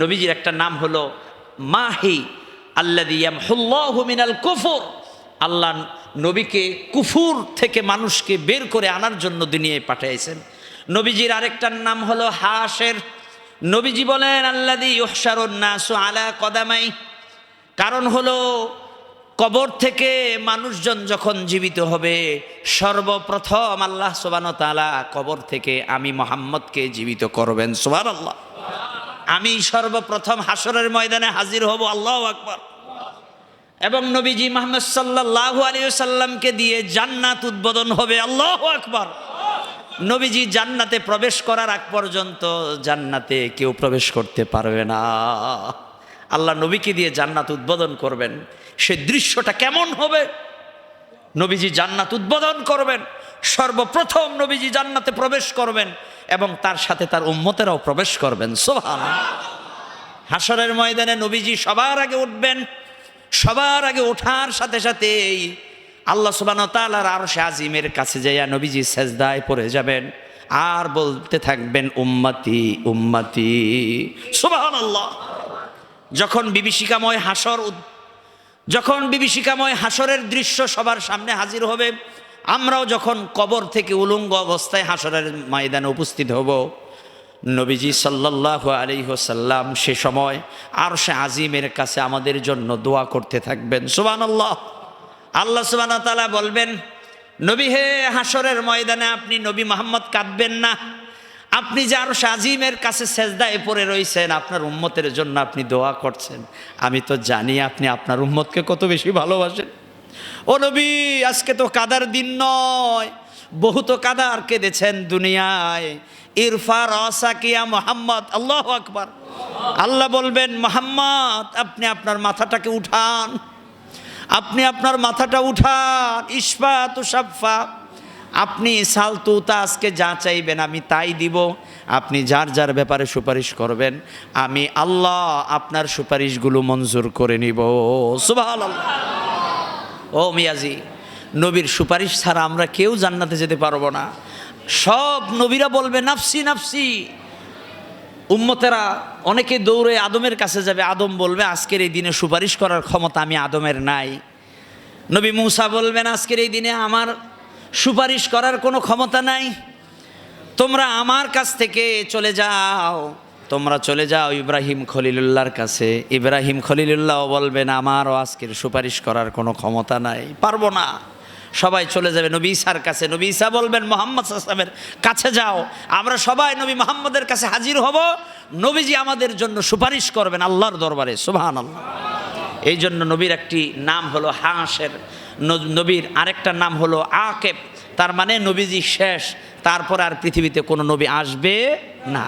নবীজির একটা নাম হলো মাহি আল্লাযী ইয়ামহুল্লাহু মিনাল কুফর। আল্লাহ নবীকে কুফুর থেকে মানুষকে বের করে আনার জন্য দুনিয়ায় পাঠিয়েছেন। নবীজির আরেকটার নাম হলো হাশের। নবীজি বলেন আল্লাযী ইউহশারুন নাসু আলা কদামাই। কারণ হলো কবর থেকে মানুষজন যখন জীবিত হবে সর্বপ্রথম আল্লাহ সুবহানাহু ওয়া তাআলা কবর থেকে আমি মুহাম্মদকে জীবিত করবেন। সুবহানাল্লাহ। আমি সর্বপ্রথম হাসরের ময়দানে হাজির হব। আল্লাহু আকবার। এবং নবীজি মুহাম্মদ সাল্লাল্লাহু আলাইহি ওয়াসাল্লামকে দিয়ে জান্নাত উদ্বোধন হবে। আল্লাহু আকবার। নবীজি জান্নাতে প্রবেশ করার আগ পর্যন্ত জান্নাতে কেউ প্রবেশ করতে পারবে না। আল্লাহ নবীকে দিয়ে জান্নাত উদ্বোধন করবেন। সে দৃশ্যটা কেমন হবে? নবীজি জান্নাত উদ্বোধন করবেন, সর্বপ্রথম নবীজি জান্নাতে প্রবেশ করবেন এবং তার সাথে তার উম্মতেরাও প্রবেশ করবেন। সুবহানাল্লাহ। হাসরের ময়দানে নবীজি সবার আগে উঠবেন। সবার আগে ওঠার সাথে সাথেই আল্লাহ সুবহানাহু ওয়া তাআলার আরশে আজিমের কাছে যাইয়া নবীজি সেজদায় পড়ে যাবেন আর বলতে থাকবেন উম্মতি উম্মতি। সুবহানাল্লাহ। যখন বিভীষিকাময় হাসরের দৃশ্য সবার সামনে হাজির হবে, আমরাও যখন কবর থেকে উলঙ্গ অবস্থায় হাসরের ময়দানে উপস্থিত হব, নবীজি সাল্লাল্লাহু আলাইহি ওয়াসাল্লাম সে সময় আরশে আজিমের কাছে আমাদের জন্য দোয়া করতে থাকবেন। সুবহানাল্লাহ। আল্লাহ সুবহানাহু ওয়া তাআলা বলবেন, নবী হে, হাসরের ময়দানে আপনি নবী মুহাম্মদ কাঁদবেন না। আপনি যে আরশে আজিমের কাছে সেজদায় পড়ে রইছেন, আপনার উম্মতের জন্য আপনি দোয়া করছেন। আমি তো জানি আপনি আপনার উম্মতকে কত বেশি ভালোবাসেন। ও নবী, আজকে তো কাদার দিন নয়, বহুত কাদার কেঁদেছেন দুনিয়ায়। ইরফা রাসাকিয়া মুহাম্মদ। আল্লাহু আকবার। আল্লাহ বলবেন, মুহাম্মদ আপনি আপনার মাথাটাকে উঠান, আপনি আপনার মাথাটা উঠান। ইশফা তুশাফা। আপনি সালতুতা আজকে যা চাইবেন আমি তাই দিব। আপনি যার যার ব্যাপারে সুপারিশ করবেন, আমি আল্লাহ আপনার সুপারিশগুলো মঞ্জুর করে নিব। সুবহানাল্লাহ। ও মিয়াজি, নবীর সুপারিশ ছাড়া আমরা কেউ জান্নাতে যেতে পারবো না। সব নবীরা বলবে নাফসি নাফসি। উম্মতেরা অনেকে দৌড়ে আদমের কাছে যাবে। আদম বলবে আজকের এই দিনে সুপারিশ করার ক্ষমতা আমি আদমের নাই। নবী মূসা বলবেন আজকের এই দিনে আমার সুপারিশ করার কোনো ক্ষমতা নাই। তোমরা আমার কাছ থেকে চলে যাও, তোমরা চলে যাও ইব্রাহিম খলিলুল্লাহর কাছে। ইব্রাহিম খলিলুল্লাহ বলবেন আমারও আজকের সুপারিশ করার কোনো ক্ষমতা নাই, পারবো না। সবাই চলে যাবে নবী ঈসার কাছে। নবী ঈসা বলবেন মুহাম্মদ সাল্লাল্লাহু আলাইহি ওয়াসাল্লামের কাছে যাও। আমরা সবাই নবী মুহাম্মদের কাছে হাজির হব, নবীজি আমাদের জন্য সুপারিশ করবেন আল্লাহর দরবারে। সুবহানাল্লাহ। এই জন্য নবীর একটি নাম হলো হাশের, নবীর আরেকটা নাম হলো আকেব। তার মানে নবীজি শেষ, তারপর আর পৃথিবীতে কোনো নবী আসবে না।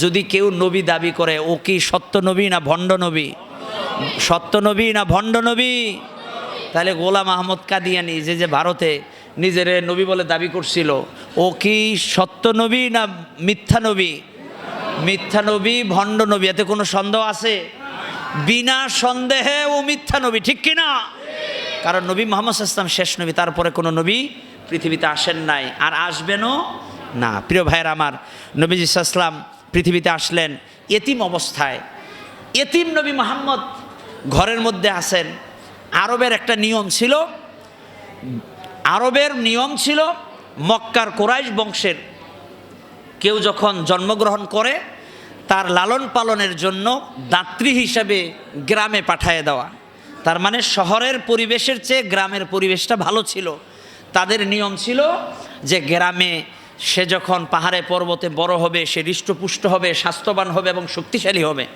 যদি কেউ নবী দাবি করে, ও কি সত্য নবী না ভণ্ড নবী? সত্য নবী না ভণ্ড নবী? তাহলে গোলাম আহমদ কাদিয়ানি যে ভারতে নিজের নবী বলে দাবি করছিল, ও কি সত্য নবী না মিথ্যা নবী? মিথ্যা নবী, ভণ্ড নবী, এতে কোনো সন্দেহ আছে? বিনা সন্দেহে ও মিথ্যা নবী, ঠিক কিনা? কারণ নবী মুহাম্মদ সাল্লাল্লাহু আলাইহি ওয়াসাল্লাম শেষ নবী, তারপরে কোনো নবী পৃথিবীতে আসেন নাই, আর আসবেনও না। প্রিয় ভাইয়ের আমার, নবীজি সাল্লাল্লাহু আলাইহি ওয়াসাল্লাম পৃথিবীতে আসলেন এতিম অবস্থায়। এতিম নবী মুহাম্মদ ঘরের মধ্যে আছেন। আরবের একটা নিয়ম ছিল, মক্কার কুরাইশ বংশের কেউ যখন জন্মগ্রহণ করে তার লালন পালনের জন্য দাত্রী হিসাবে গ্রামে পাঠায় দেওয়া। তার মানে শহরের পরিবেশের চেয়ে গ্রামের পরিবেশটা ভালো ছিল। তাদের নিয়ম ছিল যে গ্রামে সে যখন পাহাড়ে পর্বতে বড় হবে, সে হৃষ্টপুষ্ট হবে, স্বাস্থ্যবান হবে এবং শক্তিশালী হবে।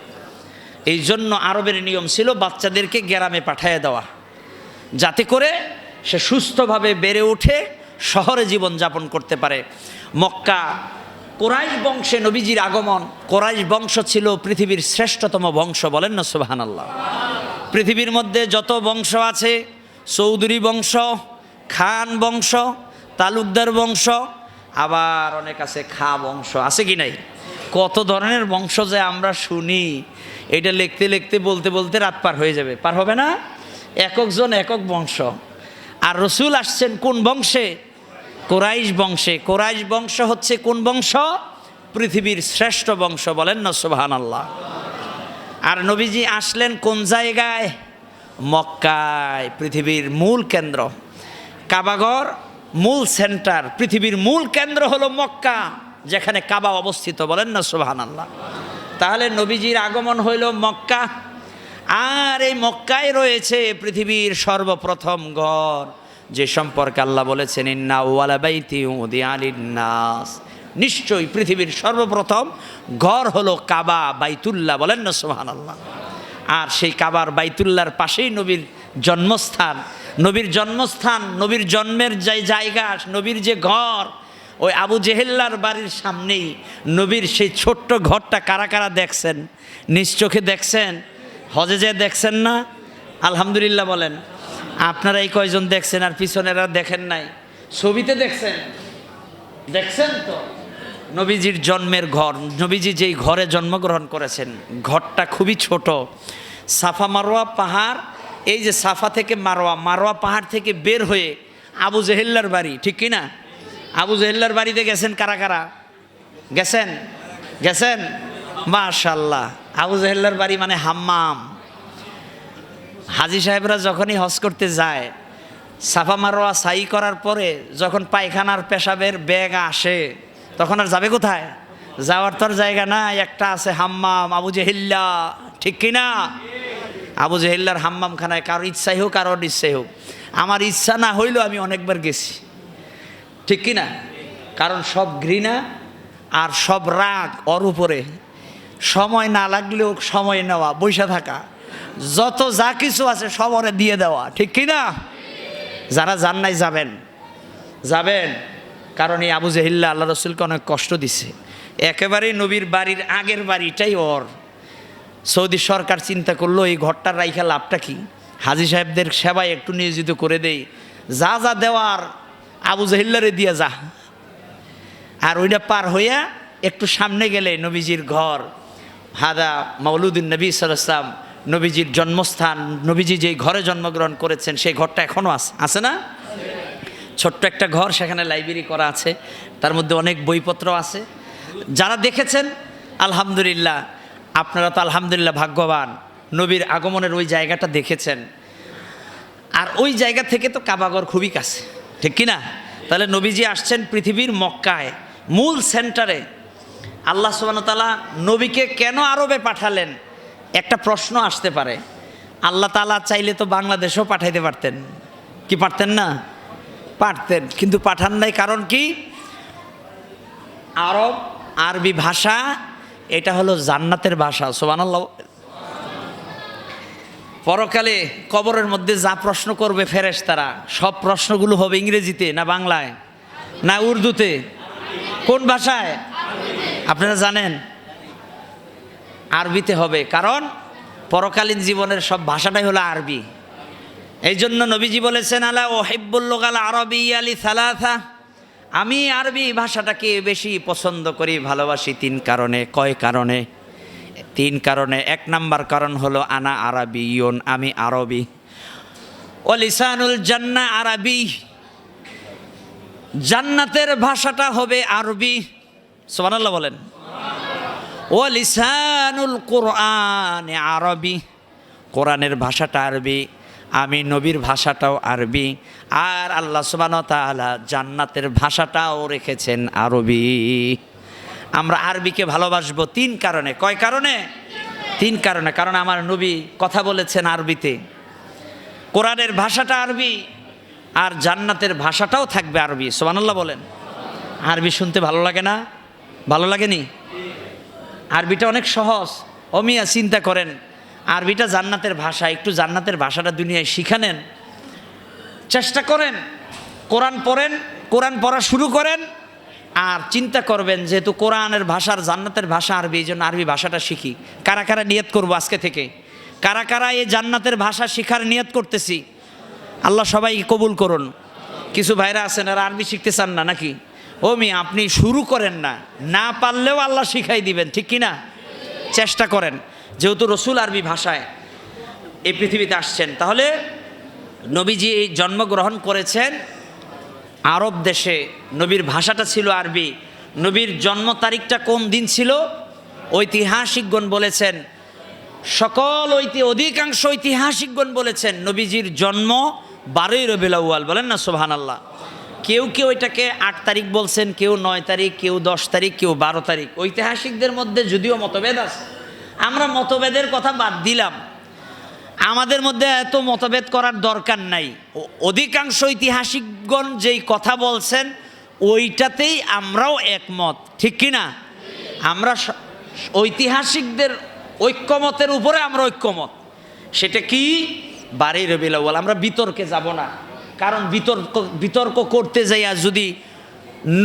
এই জন্য আরবের নিয়ম ছিল বাচ্চাদেরকে গ্রামে পাঠিয়ে দেওয়া, যাতে করে সে সুস্থভাবে বেড়ে উঠে শহরে জীবন যাপন করতে পারে। মক্কা কুরাইশ বংশে নবীজির আগমন। কুরাইশ বংশ ছিল পৃথিবীর শ্রেষ্ঠতম বংশ, বলেন না সুবহানাল্লাহ। পৃথিবীর মধ্যে যত বংশ আছে, চৌধুরী বংশ, খান বংশ, তালুকদার বংশ, আবার অনেক আছে খা বংশ, আছে কি নাই? কত ধরনের বংশ যে আমরা শুনি, এটা লিখতে লিখতে বলতে বলতে রাত পার হয়ে যাবে, পার হবে না? একজন একক বংশ। আর রসুল আসছেন কোন বংশে? কুরাইশ বংশে। কুরাইশ বংশ হচ্ছে কোন বংশ? পৃথিবীর শ্রেষ্ঠ বংশ, বলেন না সুবহানাল্লাহ। আর নবীজি আসলেন কোন জায়গায়? মক্কায়, পৃথিবীর মূল কেন্দ্র। কাবাঘর মূল সেন্টার, পৃথিবীর মূল কেন্দ্র হলো মক্কা, যেখানে কাবা অবস্থিত, বলেন না সুবহানাল্লাহ। তাহলে নবীজির আগমন হইল মক্কা, আর এই মক্কায় রয়েছে পৃথিবীর সর্বপ্রথম ঘর, যে সম্পর্কে আল্লাহ বলেছেন ইন্না আউওয়ালা বাইতিন উযিআ লিন-নাস, নিশ্চয়ই পৃথিবীর সর্বপ্রথম ঘর হলো কাবা, বাইতুল্লাহ, বলেন না সুবহানাল্লাহ। আর সেই কাবার বাইতুল্লাহর পাশেই নবীর জন্মস্থান। নবীর জন্মস্থান, নবীর জন্মের যে জায়গা, নবীর যে ঘর, ওই আবু জেহেল্লার বাড়ির সামনেই নবীর সেই ছোট্ট ঘরটা কারা কারা দেখছেন? নিজ চোখে দেখছেন? হজে যে দেখছেন না? আলহামদুলিল্লাহ বলেন। আপনারা এই কয়জন দেখছেন, আর পিছনেরা দেখেন নাই? ছবিতে দেখছেন? দেখছেন তো? নবীজির জন্মের ঘর, নবীজি যেই ঘরে জন্মগ্রহণ করেছেন, ঘরটা খুবই ছোট। সাফা মারোয়া পাহাড়, এই যে সাফা থেকে মারোয়া, মারোয়া পাহাড় থেকে বের হয়ে আবু জেহেল্লার বাড়ি, ঠিক কি না? আবু জেহেল্লার বাড়িতে গেছেন কারা কারা? গেছেন? গেছেন? মাশাআল্লাহ। আবু জেহেল্লার বাড়ি মানে হাম্মাম। হাজী সাহেবরা যখনই হজ করতে যায়, সাফা মারোয়া সাই করার পরে যখন পায়খানার পেশাবের ব্যাগ আসে, তখন আর যাবে কোথায়? যাওয়ার তোর জায়গা না, একটা আছে হাম্মাম, আবু জেহেল্লা, ঠিক কিনা? আবু জেহেল্লার হাম্মাম খানায় কারোর ইচ্ছাই হোক, কারোর ইচ্ছাই হোক। আমার ইচ্ছা না হইলেও আমি অনেকবার গেছি, ঠিক কিনা? কারণ সব ঘৃণা আর সব রাগ ওর উপরে, সময় না লাগলেও সময় নেওয়া, বৈশা থাকা, যত যা কিছু আছে সব ওরে দিয়ে দেওয়া, ঠিক কিনা? যারা যান নাই যাবেন, যাবেন। কারণ এই আবু জেহেল্লা আল্লাহ রসুলকে অনেক কষ্ট দিছে। একেবারেই নবীর বাড়ির আগের বাড়িটাই ওর। সৌদি সরকার চিন্তা করলো এই ঘরটার রাইখা লাভটা কি, হাজী সাহেবদের সেবায় একটু নিয়োজিত করে দেই, যা যা দেওয়ার আবু জেহেল্লারে দিয়ে যা। আর ওইটা পার হইয়া একটু সামনে গেলে নবীজির ঘর, হাদা মাওলুদুন নবী সাল্লাল্লাহু আলাইহি ওয়াসাল্লাম, নবীজির জন্মস্থান, নবীজি যেই ঘরে জন্মগ্রহণ করেছেন সেই ঘরটা এখনও আছে না? ছোট্ট একটা ঘর, সেখানে লাইব্রেরি করা আছে, তার মধ্যে অনেক বইপত্র আছে। যারা দেখেছেন আলহামদুলিল্লাহ, আপনারা তো আলহামদুলিল্লাহ ভাগ্যবান, নবীর আগমনের ওই জায়গাটা দেখেছেন। আর ওই জায়গা থেকে তো কাবাঘর খুবই কাছে, ঠিক কিনা? তাহলে নবীজি আসছেন পৃথিবীর মক্কায়, মূল সেন্টারে। আল্লাহ সুবহানাহু ওয়া তাআলা নবীকে কেন আরবে পাঠালেন? একটা প্রশ্ন আসতে পারে। আল্লাহ তাআলা চাইলে তো বাংলাদেশেও পাঠাইতে পারতেন, কি পারতেন না? পারতেন, কিন্তু পাঠান নাই। কারণ কি? আরব, আরবি ভাষা, এটা হলো জান্নাতের ভাষা। সুবহানাল্লাহ। পরকালে কবরের মধ্যে যা প্রশ্ন করবে ফেরেশতারা, সব প্রশ্নগুলো হবে ইংরেজিতে না বাংলায় না উর্দুতে? কোন ভাষায় আপনারা জানেন? আরবিতে হবে, কারণ পরকালীন জীবনের সব ভাষাটাই হলো আরবি। এই জন্য নবীজি বলেছেন আলা উহিব্বুল লুগাল আরাবিয়্যা লিসালাসা, আমি আরবি ভাষাটাকে বেশি পছন্দ করি, ভালোবাসি তিন কারণে। কয় কারণে? তিন কারণে। এক নাম্বার কারণ হলো আনা আরাবিয়ুন, আমি আরবি। ও লিসানুল জান্নাহ আরবি, জান্নাতের ভাষাটা হবে আরবি। সুবহানাল্লাহ বলেন। ও লিসানুল কুরআন আরবি, কোরআনের ভাষাটা আরবি, আমি নবীর ভাষাটাও আরবি। আর আল্লাহ সুবহানাহু ওয়া তাআলা জান্নাতের ভাষাটাও রেখেছেন আরবি। আমরা আরবিকে ভালোবাসবো তিন কারণে। কয় কারণে? তিন কারণে। কারণ আমার নবী কথা বলেছেন আরবিতে, কোরআনের ভাষাটা আরবি, আর জান্নাতের ভাষাটাও থাকবে আরবি। সুবহানাল্লাহ বলেন। আরবি শুনতে ভালো লাগে না? ভালো লাগেনি? আরবিটা অনেক সহজ। ও মিয়া চিন্তা করেন, আরবিটা জান্নাতের ভাষা, একটু জান্নাতের ভাষাটা দুনিয়ায় শিখা নেন, চেষ্টা করেন, কোরআন পড়েন, কোরআন পড়া শুরু করেন, আর চিন্তা করবেন যেহেতু কোরআনের ভাষার জান্নাতের ভাষা আরবি, এই জন্য আরবি ভাষাটা শিখি। কারা কারা নিয়ত করবো আজকে থেকে? কারা কারা এই জান্নাতের ভাষা শিখার নিয়ত করতেছি? আল্লাহ সবাই কবুল করুন। কিছু ভাইরা আছেন আর আরবি শিখতে চান না নাকি? ও মিয়া আপনি শুরু করেন না, না পারলেও আল্লাহ শিখাই দিবেন, ঠিক কি না? চেষ্টা করেন। যেহেতু রসুল আরবি ভাষায় এই পৃথিবীতে আসছেন, তাহলে নবীজি এই জন্মগ্রহণ করেছেন আরব দেশে। নবীর ভাষাটা ছিল আরবি। নবীর জন্ম তারিখটা কোন দিন ছিল? ঐতিহাসিকগণ বলেছেন, অধিকাংশ ঐতিহাসিকগণ বলেছেন নবীজির জন্ম 12ই রবিউল আউয়াল। বলেন না সুবহানাল্লাহ। কেউ কেউ এটাকে 8 তারিখ বলছেন, কেউ 9 তারিখ, কেউ 10 তারিখ, কেউ 12 তারিখ। ঐতিহাসিকদের মধ্যে যদিও মতভেদ আছে, আমরা মতভেদের কথা বাদ দিলাম, আমাদের মধ্যে এত মতভেদ করার দরকার নাই। অধিকাংশ ঐতিহাসিকগণ যেই কথা বলছেন ওইটাতেই আমরাও একমত, ঠিক কি না? আমরা ঐতিহাসিকদের ঐক্যমতের উপরে আমরা ঐক্যমত। সেটা কি? 12ই রবিউল আউয়াল। আমরা বিতর্কে যাব না, কারণ বিতর্ক করতে যাইয়া যদি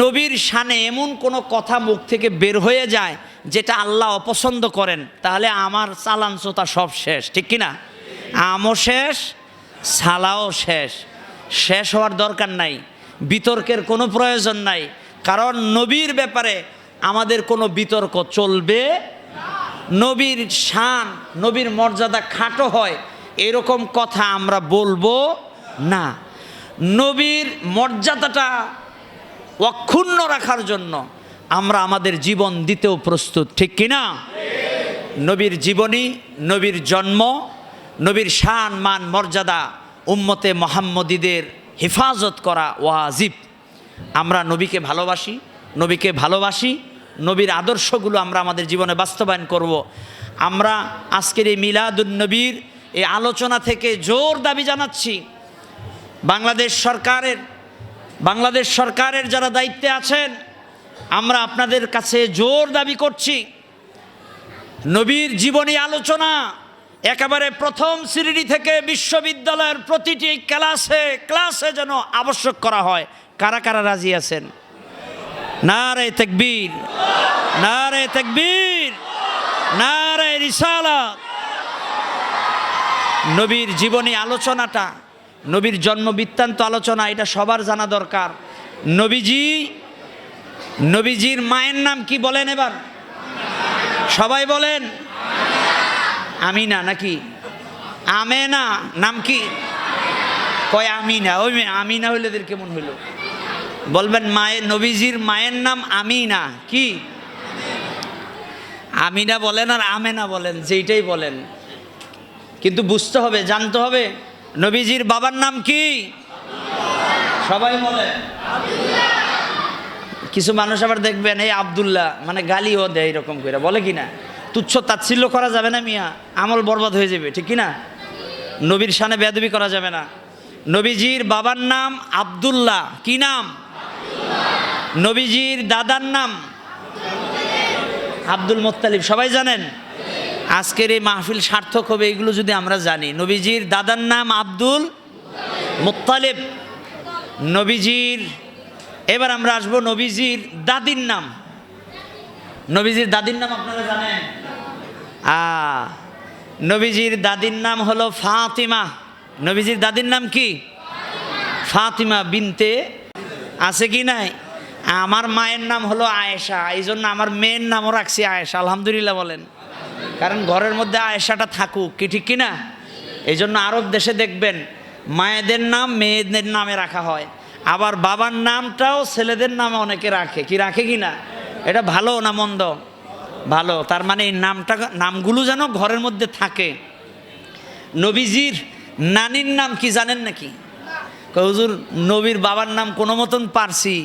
নবীর শানে এমন কোনো কথা মুখ থেকে বের হয়ে যায় যেটা আল্লাহ অপছন্দ করেন, তাহলে আমার চালান চোতা সব শেষ, ঠিক কিনা? আমও শেষ, সালাও শেষ। শেষ হওয়ার দরকার নাই, বিতর্কের কোনো প্রয়োজন নাই, কারণ নবীর ব্যাপারে আমাদের কোনো বিতর্ক চলবে। নবীর শান, নবীর মর্যাদা খাটো হয় এরকম কথা আমরা বলবো না। নবীর মর্যাদাটা অক্ষুণ্ণ রাখার জন্য আমরা আমাদের জীবন দিতেও প্রস্তুত, ঠিক কিনা? নবীর জীবনী, নবীর জন্ম, নবীর শান মান মর্যাদা উম্মতে মুহাম্মদীদের হেফাজত করা ওয়াজিব। আমরা নবীকে ভালোবাসি, নবীর আদর্শগুলো আমরা আমাদের জীবনে বাস্তবায়ন করব। আমরা আজকের এই মিলাদুন নবীর এই আলোচনা থেকে জোর দাবি জানাচ্ছি, বাংলাদেশ সরকারের যারা দায়িত্বে আছেন, আমরা আপনাদের কাছে জোর দাবি করছি, নবীর জীবনী আলোচনা একেবারে প্রথম শ্রেণী থেকে বিশ্ববিদ্যালয়ের প্রতিটি ক্লাসে যেন আবশ্যক করা হয়। কারা কারা রাজি আছেন? নারে তাকবীর, নারে তাকবীর, নারে রিসালাত। নবীর জীবনী আলোচনাটা, নবীর জন্ম বৃত্তান্ত আলোচনা, এটা সবার জানা দরকার। নবীজির মায়ের নাম কি বলেন? এবার সবাই বলেন। আমিনা নাকি আমেনা? নাম কি? কয় আমিনা। ওই আমিনা হইলে এদের কেমন হইল? বলবেন নবীজির মায়ের নাম আমিনা। কি আমিনা বলেন আর আমেনা বলেন, যেইটাই বলেন, কিন্তু বুঝতে হবে, জানতে হবে নবীজির বাবার নাম কি? সবাই বলেন। কিছু মানুষ আবার দেখবেন এই আব্দুল্লাহ, মানে গালিও দেয় এরকম করে, বলে কি না? তুচ্ছ তাচ্ছিল্য করা যাবে না মিয়া, আমল বরবাদ হয়ে যাবে, ঠিক কি না? নবীর শানে বেয়াদবি করা যাবে না। নবীজির বাবার নাম আব্দুল্লাহ। কি নাম? নবীজির দাদার নাম আব্দুল মুত্তালিব। সবাই জানেন? আজকের এই মাহফিল সার্থক হবে এগুলো যদি আমরা জানি। নবীজির দাদার নাম আব্দুল মুত্তালিব। এবার আমরা আসবো নবীজির দাদির নাম। নবীজির দাদির নাম আপনারা জানেন? নবীজির দাদির নাম হলো ফাতিমা। নবীজির দাদির নাম কি? ফাতিমা বিনতে, আছে কি নাই? আমার মায়ের নাম হলো আয়েশা, এই জন্য আমার মেয়ের নামও রাখছি আয়েশা। আলহামদুলিল্লাহ বলেন, কারণ ঘরের মধ্যে আয়েশাটা থাকুক, কি ঠিক কিনা? এই জন্য আরব দেশে দেখবেন মায়েদের নাম মেয়েদের নামে রাখা হয়, আবার বাবার নামটাও ছেলেদের নামে অনেকে রাখে। কি রাখে কি না? এটা ভালো না মন্দ? ভালো। তার মানে এই নামগুলো যেন ঘরের মধ্যে থাকে। নবীজির নানির নাম কি জানেন নাকি? হুজুর নবীর বাবার নাম কোনো মতন পারছি,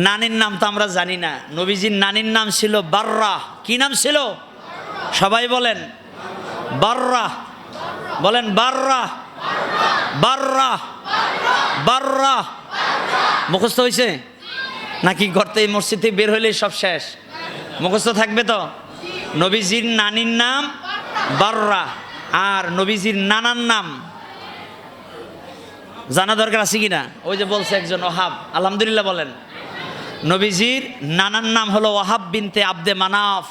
নানির নাম তো আমরা জানি না। নবীজির নানির নাম ছিল বাররা। কি নাম ছিল? সবাই বলেন বাররা। বলেন বাররা, বাররা, বাররা। মুখস্থ হয়েছে নাকি? ঘরতে এই মসজিদ থেকে বের হইলেই সব শেষ? মুখস্থ থাকবে তো? নবীজির নানির নাম বাররা, আর নবীজির নানার নাম জানা দরকার আছে কিনা? ওই যে বলছে একজন ওহাব, আলহামদুলিল্লাহ বলেন। নবীজির নানার নাম হলো ওয়াহাব বিনতে আব্দে মানাফ।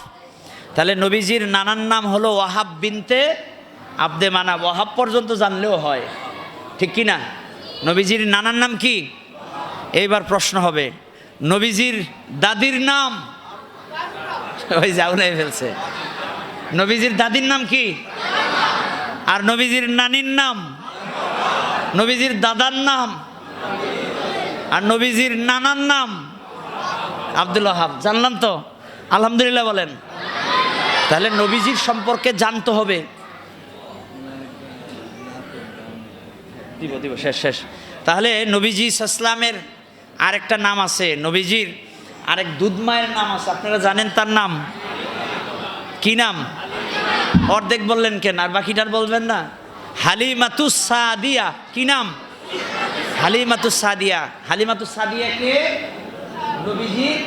তাহলে নবীজির নানার নাম হলো ওয়াহাব বিনতে আব্দে মানাফ। ওয়াহাব পর্যন্ত জানলেও হয়, ঠিক কি না? নবীজির নানার নাম কি? এইবার প্রশ্ন হবে নবীজির দাদির নাম? ওই যাও নাই ফেলছে। নবীজির দাদির নাম কি? আর নবীজির নানির নাম? নবীজির দাদার নাম? আর নবীজির নানার নাম? আব্দুল ওয়াহাব। জানলাম তো? আলহামদুলিল্লাহ বলেন। তাহলে নবীজির সম্পর্কে জানতে হবে। দিব দিব, শেষ শেষ। তাহলে নবীজি ইসলামের আরেকটা নাম আছে, নবীজির আরেক দুধ মায়ের নাম আছে, আপনারা জানেন তার নাম কি? নাম অর্ধেক বললেন কেন, আর বাকিটার বলবেন না? হালিমাতুস সাদিয়া। কি নাম? হালিমাতুস সাদিয়া। হালিমাতুস সাদিয়া কে? নবীজির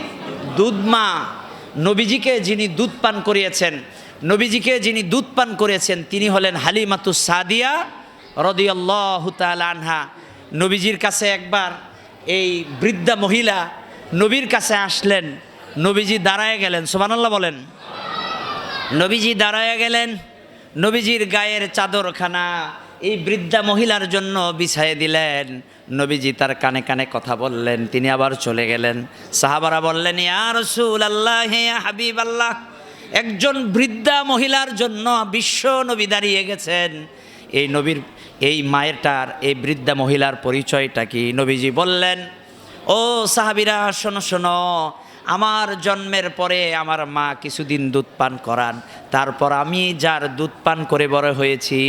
দুধ মা। নবীজিকে যিনি দুধ পান করিয়েছেন, নবীজিকে যিনি দুধ পান করেছেন তিনি হলেন হালিমাতুস সাদিয়া রাদিয়াল্লাহু তাআলা আনহা। নবীজির কাছে একবার এই বৃদ্ধা মহিলা নবীর কাছে আসলেন, নবীজি দাঁড়ায় গেলেন। সুবহানাল্লাহ বলেন। নবীজি দাঁড়ায় গেলেন, নবীজির গায়ের চাদরখানা এই বৃদ্ধা মহিলার জন্য বিছায়ে দিলেন। নবীজি তার কানে কানে কথা বললেন, তিনি আবার চলে গেলেন। সাহাবারা বললেন, ইয়া রাসূলুল্লাহ, ইয়া হাবিবাল্লাহ, একজন বৃদ্ধা মহিলার জন্য বিশ্ব নবী দাঁড়িয়ে গেছেন, এই নবীর এই মায়েরটার, এই বৃদ্ধা মহিলার পরিচয়টা কি? নবীজি বললেন, ও সাহাবীরা শোনো শোনো, আমার জন্মের পরে আমার মা কিছুদিন দুধ পান করান, তারপর আমি যার দুধ পান করে বড় হয়েছি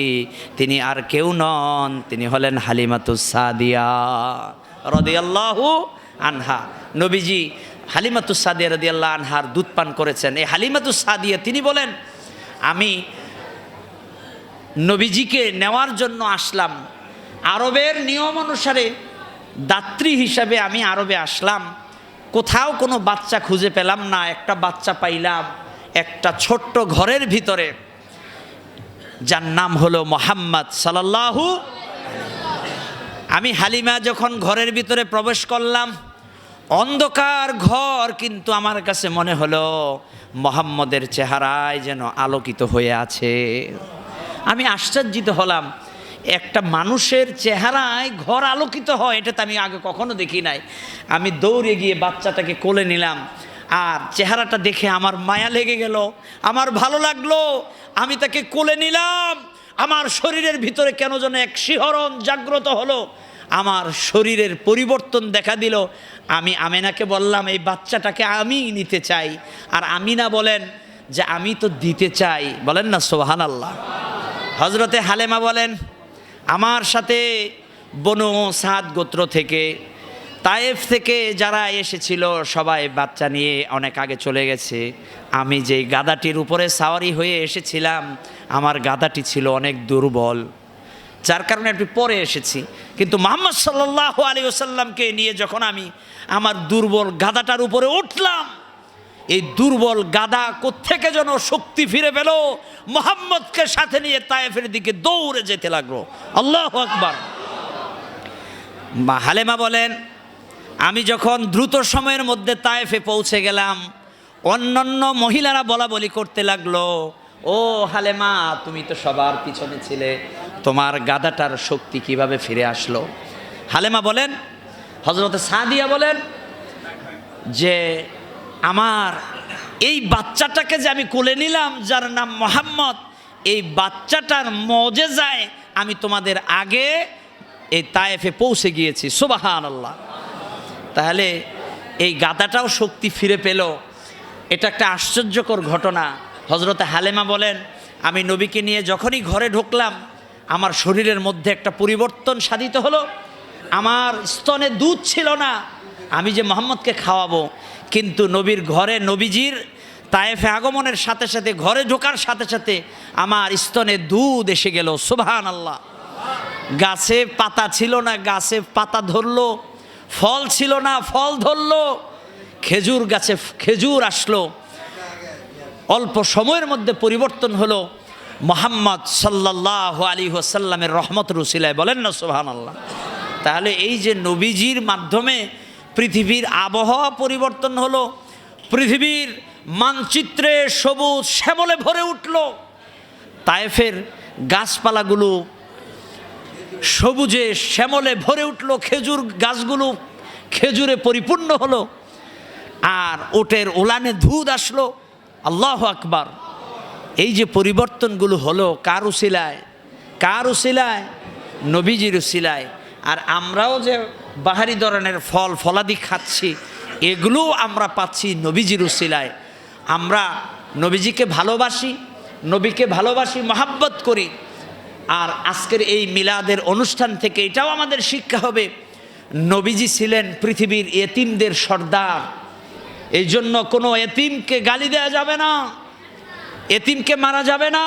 তিনি আর কেউ নন, তিনি হলেন হালিমাতুস সাদিয়া রাদিয়াল্লাহু আনহা। নবীজি হালিমাতুস সাদিয়া রাদিয়াল্লাহু আনহার দুধ পান করেছেন। এই হালিমাতুস সাদিয়া তিনি বলেন, আমি নবীজিকে নেওয়ার জন্য আসলাম, আরবের নিয়ম অনুসারে দাত্রী হিসাবে আমি আরবে আসলাম, কোথাও কোনো বাচ্চা খুঁজে পেলাম না। একটা বাচ্চা পাইলাম একটা ছোট্ট ঘরের ভিতরে, যার নাম হলো মুহাম্মদ সাল্লাল্লাহু। আমি হালিমা যখন ঘরের ভিতরে প্রবেশ করলাম, অন্ধকার ঘর, কিন্তু আমার কাছে মনে হলো মুহাম্মদের চেহারায় যেন আলোকিত হয়ে আছে। আমি আশ্চর্যিত হলাম, একটা মানুষের চেহারায় ঘর আলোকিত হয়, এটা তো আমি আগে কখনো দেখি নাই। আমি দৌড়ে গিয়ে বাচ্চাটাকে কোলে নিলাম, আর চেহারাটা দেখে আমার মায়া লেগে গেল, আমার ভালো লাগলো। আমি তাকে কোলে নিলাম, আমার শরীরের ভিতরে কেন যেন এক শিহরণ জাগ্রত হলো, আমার শরীরের পরিবর্তন দেখা দিল। আমি আমেনাকে বললাম, এই বাচ্চাটাকে আমি নিতে চাই। আর আমিনা বলেন যে আমি তো দিতে চাই। বলেন না সুবহানাল্লাহ। হযরতে হালেমা বলেন, আমার সাথে বনু সাদ গোত্র থেকে, তায়েফ থেকে যারা এসেছিল সবাই বাচ্চা নিয়ে অনেক আগে চলে গেছে। আমি যেই গাধাটির উপরে সাওয়ারি হয়ে এসেছিলাম, আমার গাধাটি ছিল অনেক দুর্বল, যার কারণে একটু পরে এসেছি। কিন্তু মুহাম্মদ সাল্লাল্লাহু আলাইহি ওয়াসাল্লামকে নিয়ে যখন আমি আমার দুর্বল গাধাটার উপরে উঠলাম, এই দুর্বল গাধা কোত্থেকে যেন শক্তি ফিরে পেল, মুহাম্মদকে সাথে নিয়ে তায়েফের দিকে দৌড়ে যেতে লাগলো। আল্লাহু আকবার। হালেমা বলেন, আমি যখন দ্রুত সময়ের মধ্যে তায়েফে পৌঁছে গেলাম, অন্যান্য মহিলারা বলা বলি করতে লাগলো, ও হালেমা, তুমি তো সবার পিছনে ছিলে, তোমার গাধাটার শক্তি কিভাবে ফিরে আসলো? হালেমা বলেন, হযরতে সাদিয়া বলেন যে আমার এই বাচ্চাটাকে যে আমি কোলে নিলাম, যার নাম মুহাম্মদ, এই বাচ্চাটার মুজিজায় আমি তোমাদের আগে এই তায়েফে পৌঁছে গিয়েছি। সুবহানাল্লাহ। তাহলে এই গাধাটাও শক্তি ফিরে পেল, এটা একটা আশ্চর্যকর ঘটনা। হযরতে হালেমা বলেন, আমি নবীকে নিয়ে যখনই ঘরে ঢুকলাম, আমার শরীরের মধ্যে একটা পরিবর্তন সাধিত হলো। আমার স্তনে দুধ ছিল না, আমি যে মুহাম্মদকে খাওয়াবো, কিন্তু নবীর ঘরে, নবীজির তায়েফে আগমনের সাথে সাথে, ঘরে ঢোকার সাথে সাথে আমার স্তনে দুধ এসে গেল। সুবহানাল্লাহ। গাছে পাতা ছিল না, গাছে পাতা ধরলো, ফল ছিল না, ফল ধরলো, খেজুর গাছে খেজুর আসলো। অল্প সময়ের মধ্যে পরিবর্তন হলো মুহাম্মদ সাল্লাল্লাহু আলাইহি ওয়াসাল্লামের রহমতের উসিলায়। বলেন না সুবহানাল্লাহ। তাহলে এই যে নবীজির মাধ্যমে পৃথিবীর আবহাওয়া পরিবর্তন হলো, পৃথিবীর মানচিত্রে সবুজ শ্যামলে ভরে উঠল, তায়েফের গাছপালাগুলো সবুজে শ্যামলে ভরে উঠল, খেজুর গাছগুলো খেজুরে পরিপূর্ণ হলো, আর ওটের ওলানে দুধ আসলো। আল্লাহু আকবার। এই যে পরিবর্তনগুলো হলো কার উসিলায়? কার উসিলায়? নবীজির উসিলায়। আর আমরাও যে বাহারি ধরনের ফল ফলাদি খাচ্ছি, এগুলো আমরা পাচ্ছি নবীজির উসিলায়। আমরা নবীজিকে ভালোবাসি, নবীকে ভালোবাসি, মহাব্বত করি। আর আজকের এই মিলাদের অনুষ্ঠান থেকে এটাও আমাদের শিক্ষা হবে, নবীজি ছিলেন পৃথিবীর এতিমদের সর্দার। এই জন্য কোনো এতিমকে গালি দেওয়া যাবে না, এতিমকে মারা যাবে না।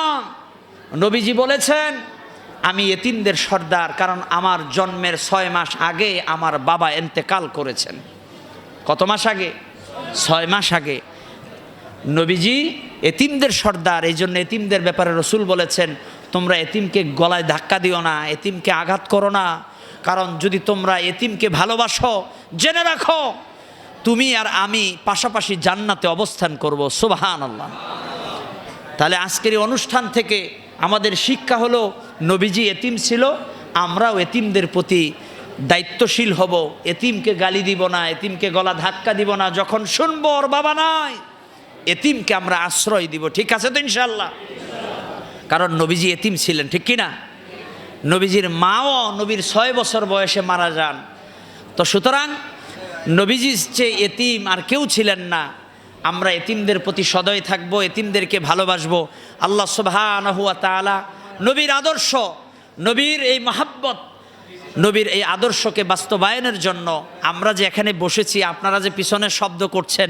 নবীজি বলেছেন, আমি এতিমদের সর্দার, কারণ আমার জন্মের 6 মাস আগে আমার বাবা ইন্তেকাল করেছেন। কত মাস আগে? 6 মাস আগে। নবীজি এতিমদের সর্দার, এই জন্য এতিমদের ব্যাপারে রসুল বলেছেন, তোমরা এতিমকে গলায় ধাক্কা দিও না, এতিমকে আঘাত করো না, কারণ যদি তোমরা এতিমকে ভালোবাসো, জেনে রাখো তুমি আর আমি পাশাপাশি জান্নাতে অবস্থান করব। সুবহানাল্লাহ। তাহলে আজকের এই অনুষ্ঠান থেকে আমাদের শিক্ষা হলো, নবীজি এতিম ছিল, আমরাও এতিমদের প্রতি দায়িত্বশীল হব। এতিমকে গালি দিব না, এতিমকে গলা ধাক্কা দিব না। যখন শুনবো ওর বাবা নাই, এতিমকে আমরা আশ্রয় দিব। ঠিক আছে তো ইনশাআল্লাহ? কারণ নবীজি এতিম ছিলেন, ঠিক কি না? নবীজির মাও নবীর 6 বছর বয়সে মারা যান। তো সুতরাং নবীজির চেয়ে এতিম আর কেউ ছিলেন না। আমরা এতিমদের প্রতি সদয় থাকবো, এতিমদেরকে ভালোবাসবো। আল্লাহ সুবহানাহু ওয়া তাআলা নবীর আদর্শ, নবীর এই মহাব্বত, নবীর এই আদর্শকে বাস্তবায়নের জন্য আমরা যে এখানে বসেছি, আপনারা যে পিছনে শব্দ করছেন,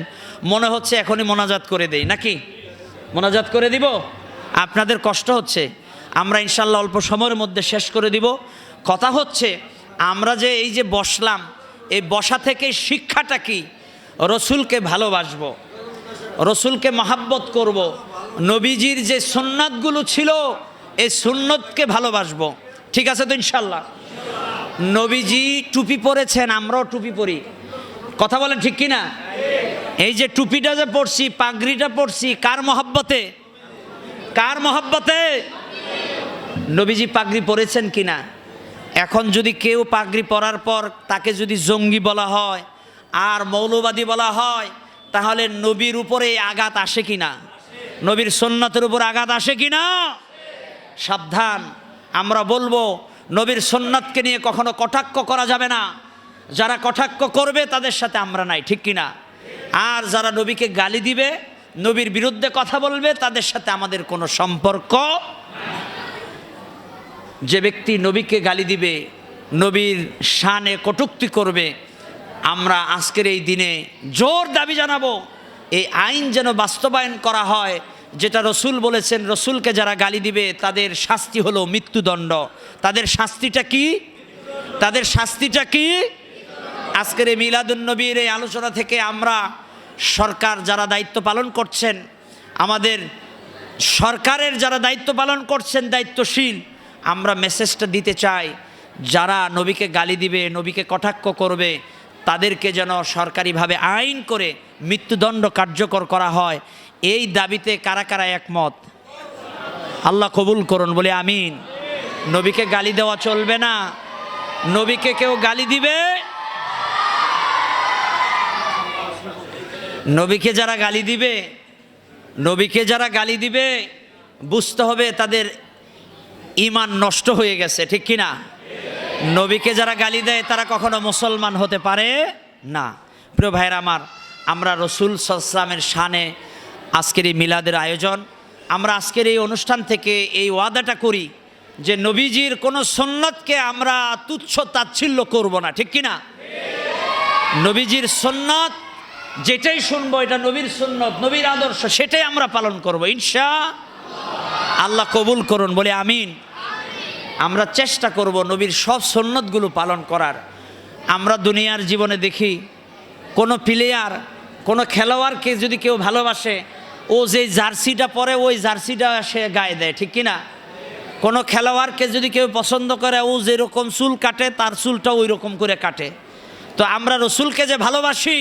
মনে হচ্ছে এখনই মোনাজাত করে দেই নাকি? মোনাজাত করে দিব? আপনাদের কষ্ট হচ্ছে, আমরা ইনশাল্লাহ অল্প সময়ের মধ্যে শেষ করে দিব। কথা হচ্ছে, আমরা যে এই যে বসলাম, এই বসা থেকে শিক্ষাটা কি? রসুলকে ভালোবাসবো, রসুলকে মহাব্বত করব, নবীজির যে সুন্নাতগুলো ছিল এই সুন্নতকে ভালোবাসবো। ঠিক আছে তো ইনশাল্লাহ? নবীজি টুপি পরেছেন, আমরাও টুপি পরি। কথা বলেন ঠিক কি না? এই যে টুপিটা যে পরছি, পাগড়িটা পরছি, কার মহাব্বতে? কার মহাব্বতে? নবীজি পাগড়ি পরেছেন কিনা? এখন যদি কেউ পাগড়ি পরার পর তাকে যদি জঙ্গি বলা হয় আর মৌলবাদী বলা হয়, তাহলে নবীর উপরে আঘাত আসে কিনা? নবীর সুন্নাতের উপর আঘাত আসে কিনা? সাবধান। আমরা বলবো, নবীর সুন্নাতকে নিয়ে কখনো কটাক্ষ করা যাবে না। যারা কটাক্ষ করবে তাদের সাথে আমরা নাই, ঠিক কিনা? আর যারা নবীকে গালি দিবে, নবীর বিরুদ্ধে কথা বলবে, তাদের সাথে আমাদের কোনো সম্পর্ক। যে ব্যক্তি নবীকে গালি দিবে, নবীর শানে কটূক্তি করবে, আমরা আজকের এই দিনে জোর দাবি জানাবো, এই আইন যেন বাস্তবায়ন করা হয়, যেটা রসুল বলেছেন। রসুলকে যারা গালি দিবে তাদের শাস্তি হলো মৃত্যুদণ্ড। তাদের শাস্তিটা কি? তাদের শাস্তিটা কি? আজকের এই মিলাদুন্নবীর এই আলোচনা থেকে আমরা, সরকার যারা দায়িত্ব পালন করছেন, আমাদের সরকারের যারা দায়িত্ব পালন করছেন, দায়িত্বশীল, আমরা মেসেজটা দিতে চাই, যারা নবীকে গালি দিবে, নবীকে কটাক্ষ করবে, তাদেরকে যেন সরকারিভাবে আইন করে মৃত্যুদণ্ড কার্যকর করা হয়। এই দাবিতে কারা কারা একমত? আল্লাহ কবুল করুন, বলে আমিন। নবীকে গালি দেওয়া চলবে না। নবীকে কেউ গালি দিবে, নবীকে যারা গালি দিবে, নবীকে যারা গালি দিবে, বুঝতে হবে তাদের ঈমান নষ্ট হয়ে গেছে, ঠিক কিনা? নবীকে যারা গালি দেয় তারা কখনো মুসলমান হতে পারে না। প্রিয় ভাইরা আমার, আমরা রসুল সাল্লাল্লাহু আলাইহি ওয়াসাল্লামের শানে আজকের এই মিলাদের আয়োজন। আমরা আজকের এই অনুষ্ঠান থেকে এই ওয়াদাটা করি যে নবীজির কোনো সুন্নতকে আমরা তুচ্ছ তাচ্ছিল্য করব না, ঠিক কিনা? নবীজির সুন্নত যেটাই শুনবো, এটা নবীর সুন্নত, নবীর আদর্শ, সেটাই আমরা পালন করব ইনশাআল্লাহ। আল্লাহ কবুল করুন, বলে আমিন। আমরা চেষ্টা করব নবীর সব সুন্নতগুলো পালন করার। আমরা দুনিয়ার জীবনে দেখি, কোনো প্লেয়ার, কোনো খেলোয়াড়কে যদি কেউ ভালোবাসে, ও যে জার্সিটা পরে ওই জার্সিটা সে গায়ে দেয়, ঠিক কিনা? কোনো খেলোয়াড়কে যদি কেউ পছন্দ করে, ও যেরকম চুল কাটে তার চুলটা ওই রকম করে কাটে। তো আমরা রসুলকে যে ভালোবাসি,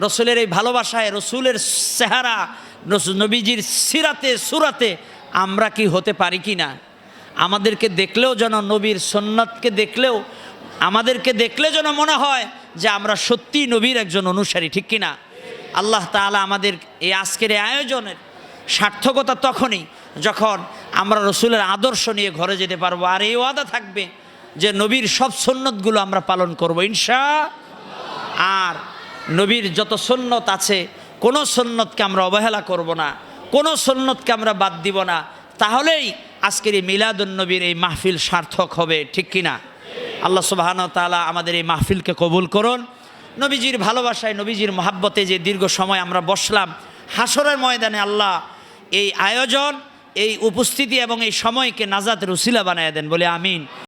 রসুলের এই ভালোবাসায়, রসুলের চেহারা, নবীজির সিরাতে সুরাতে আমরা কি হতে পারি কি না? আমাদেরকে দেখলেও যেন, নবীর সুন্নাতকে দেখলেও, আমাদেরকে দেখলে যেন মনে হয় যে আমরা সত্যি নবীর একজন অনুসারী, ঠিক কিনা? আল্লাহ তাআলা আমাদের এই আজকের এই আয়োজনের সার্থকতা তখনই যখন আমরা রসুলের আদর্শ নিয়ে ঘরে যেতে পারবো। আর এই ওয়াদা থাকবে যে নবীর সব সুন্নতগুলো আমরা পালন করব আর নবীর যত সুন্নত আছে কোনো সুন্নতকে আমরা অবহেলা করব না, কোনো সুন্নতকে আমরা বাদ দিব না। তাহলেই আজকের এই মিলাদুন নবীর এই মাহফিল সার্থক হবে, ঠিক কিনা? আল্লাহ সুবহানাহু ওয়া তাআলা আমাদের এই মাহফিলকে কবুল করুন। নবীজির ভালোবাসায়, নবীজির মহাব্বতে যে দীর্ঘ সময় আমরা বসলাম, হাসরের ময়দানে আল্লাহ এই আয়োজন, এই উপস্থিতি এবং এই সময়কে নাজাতের উসিলা বানায় দেন, বলে আমিন।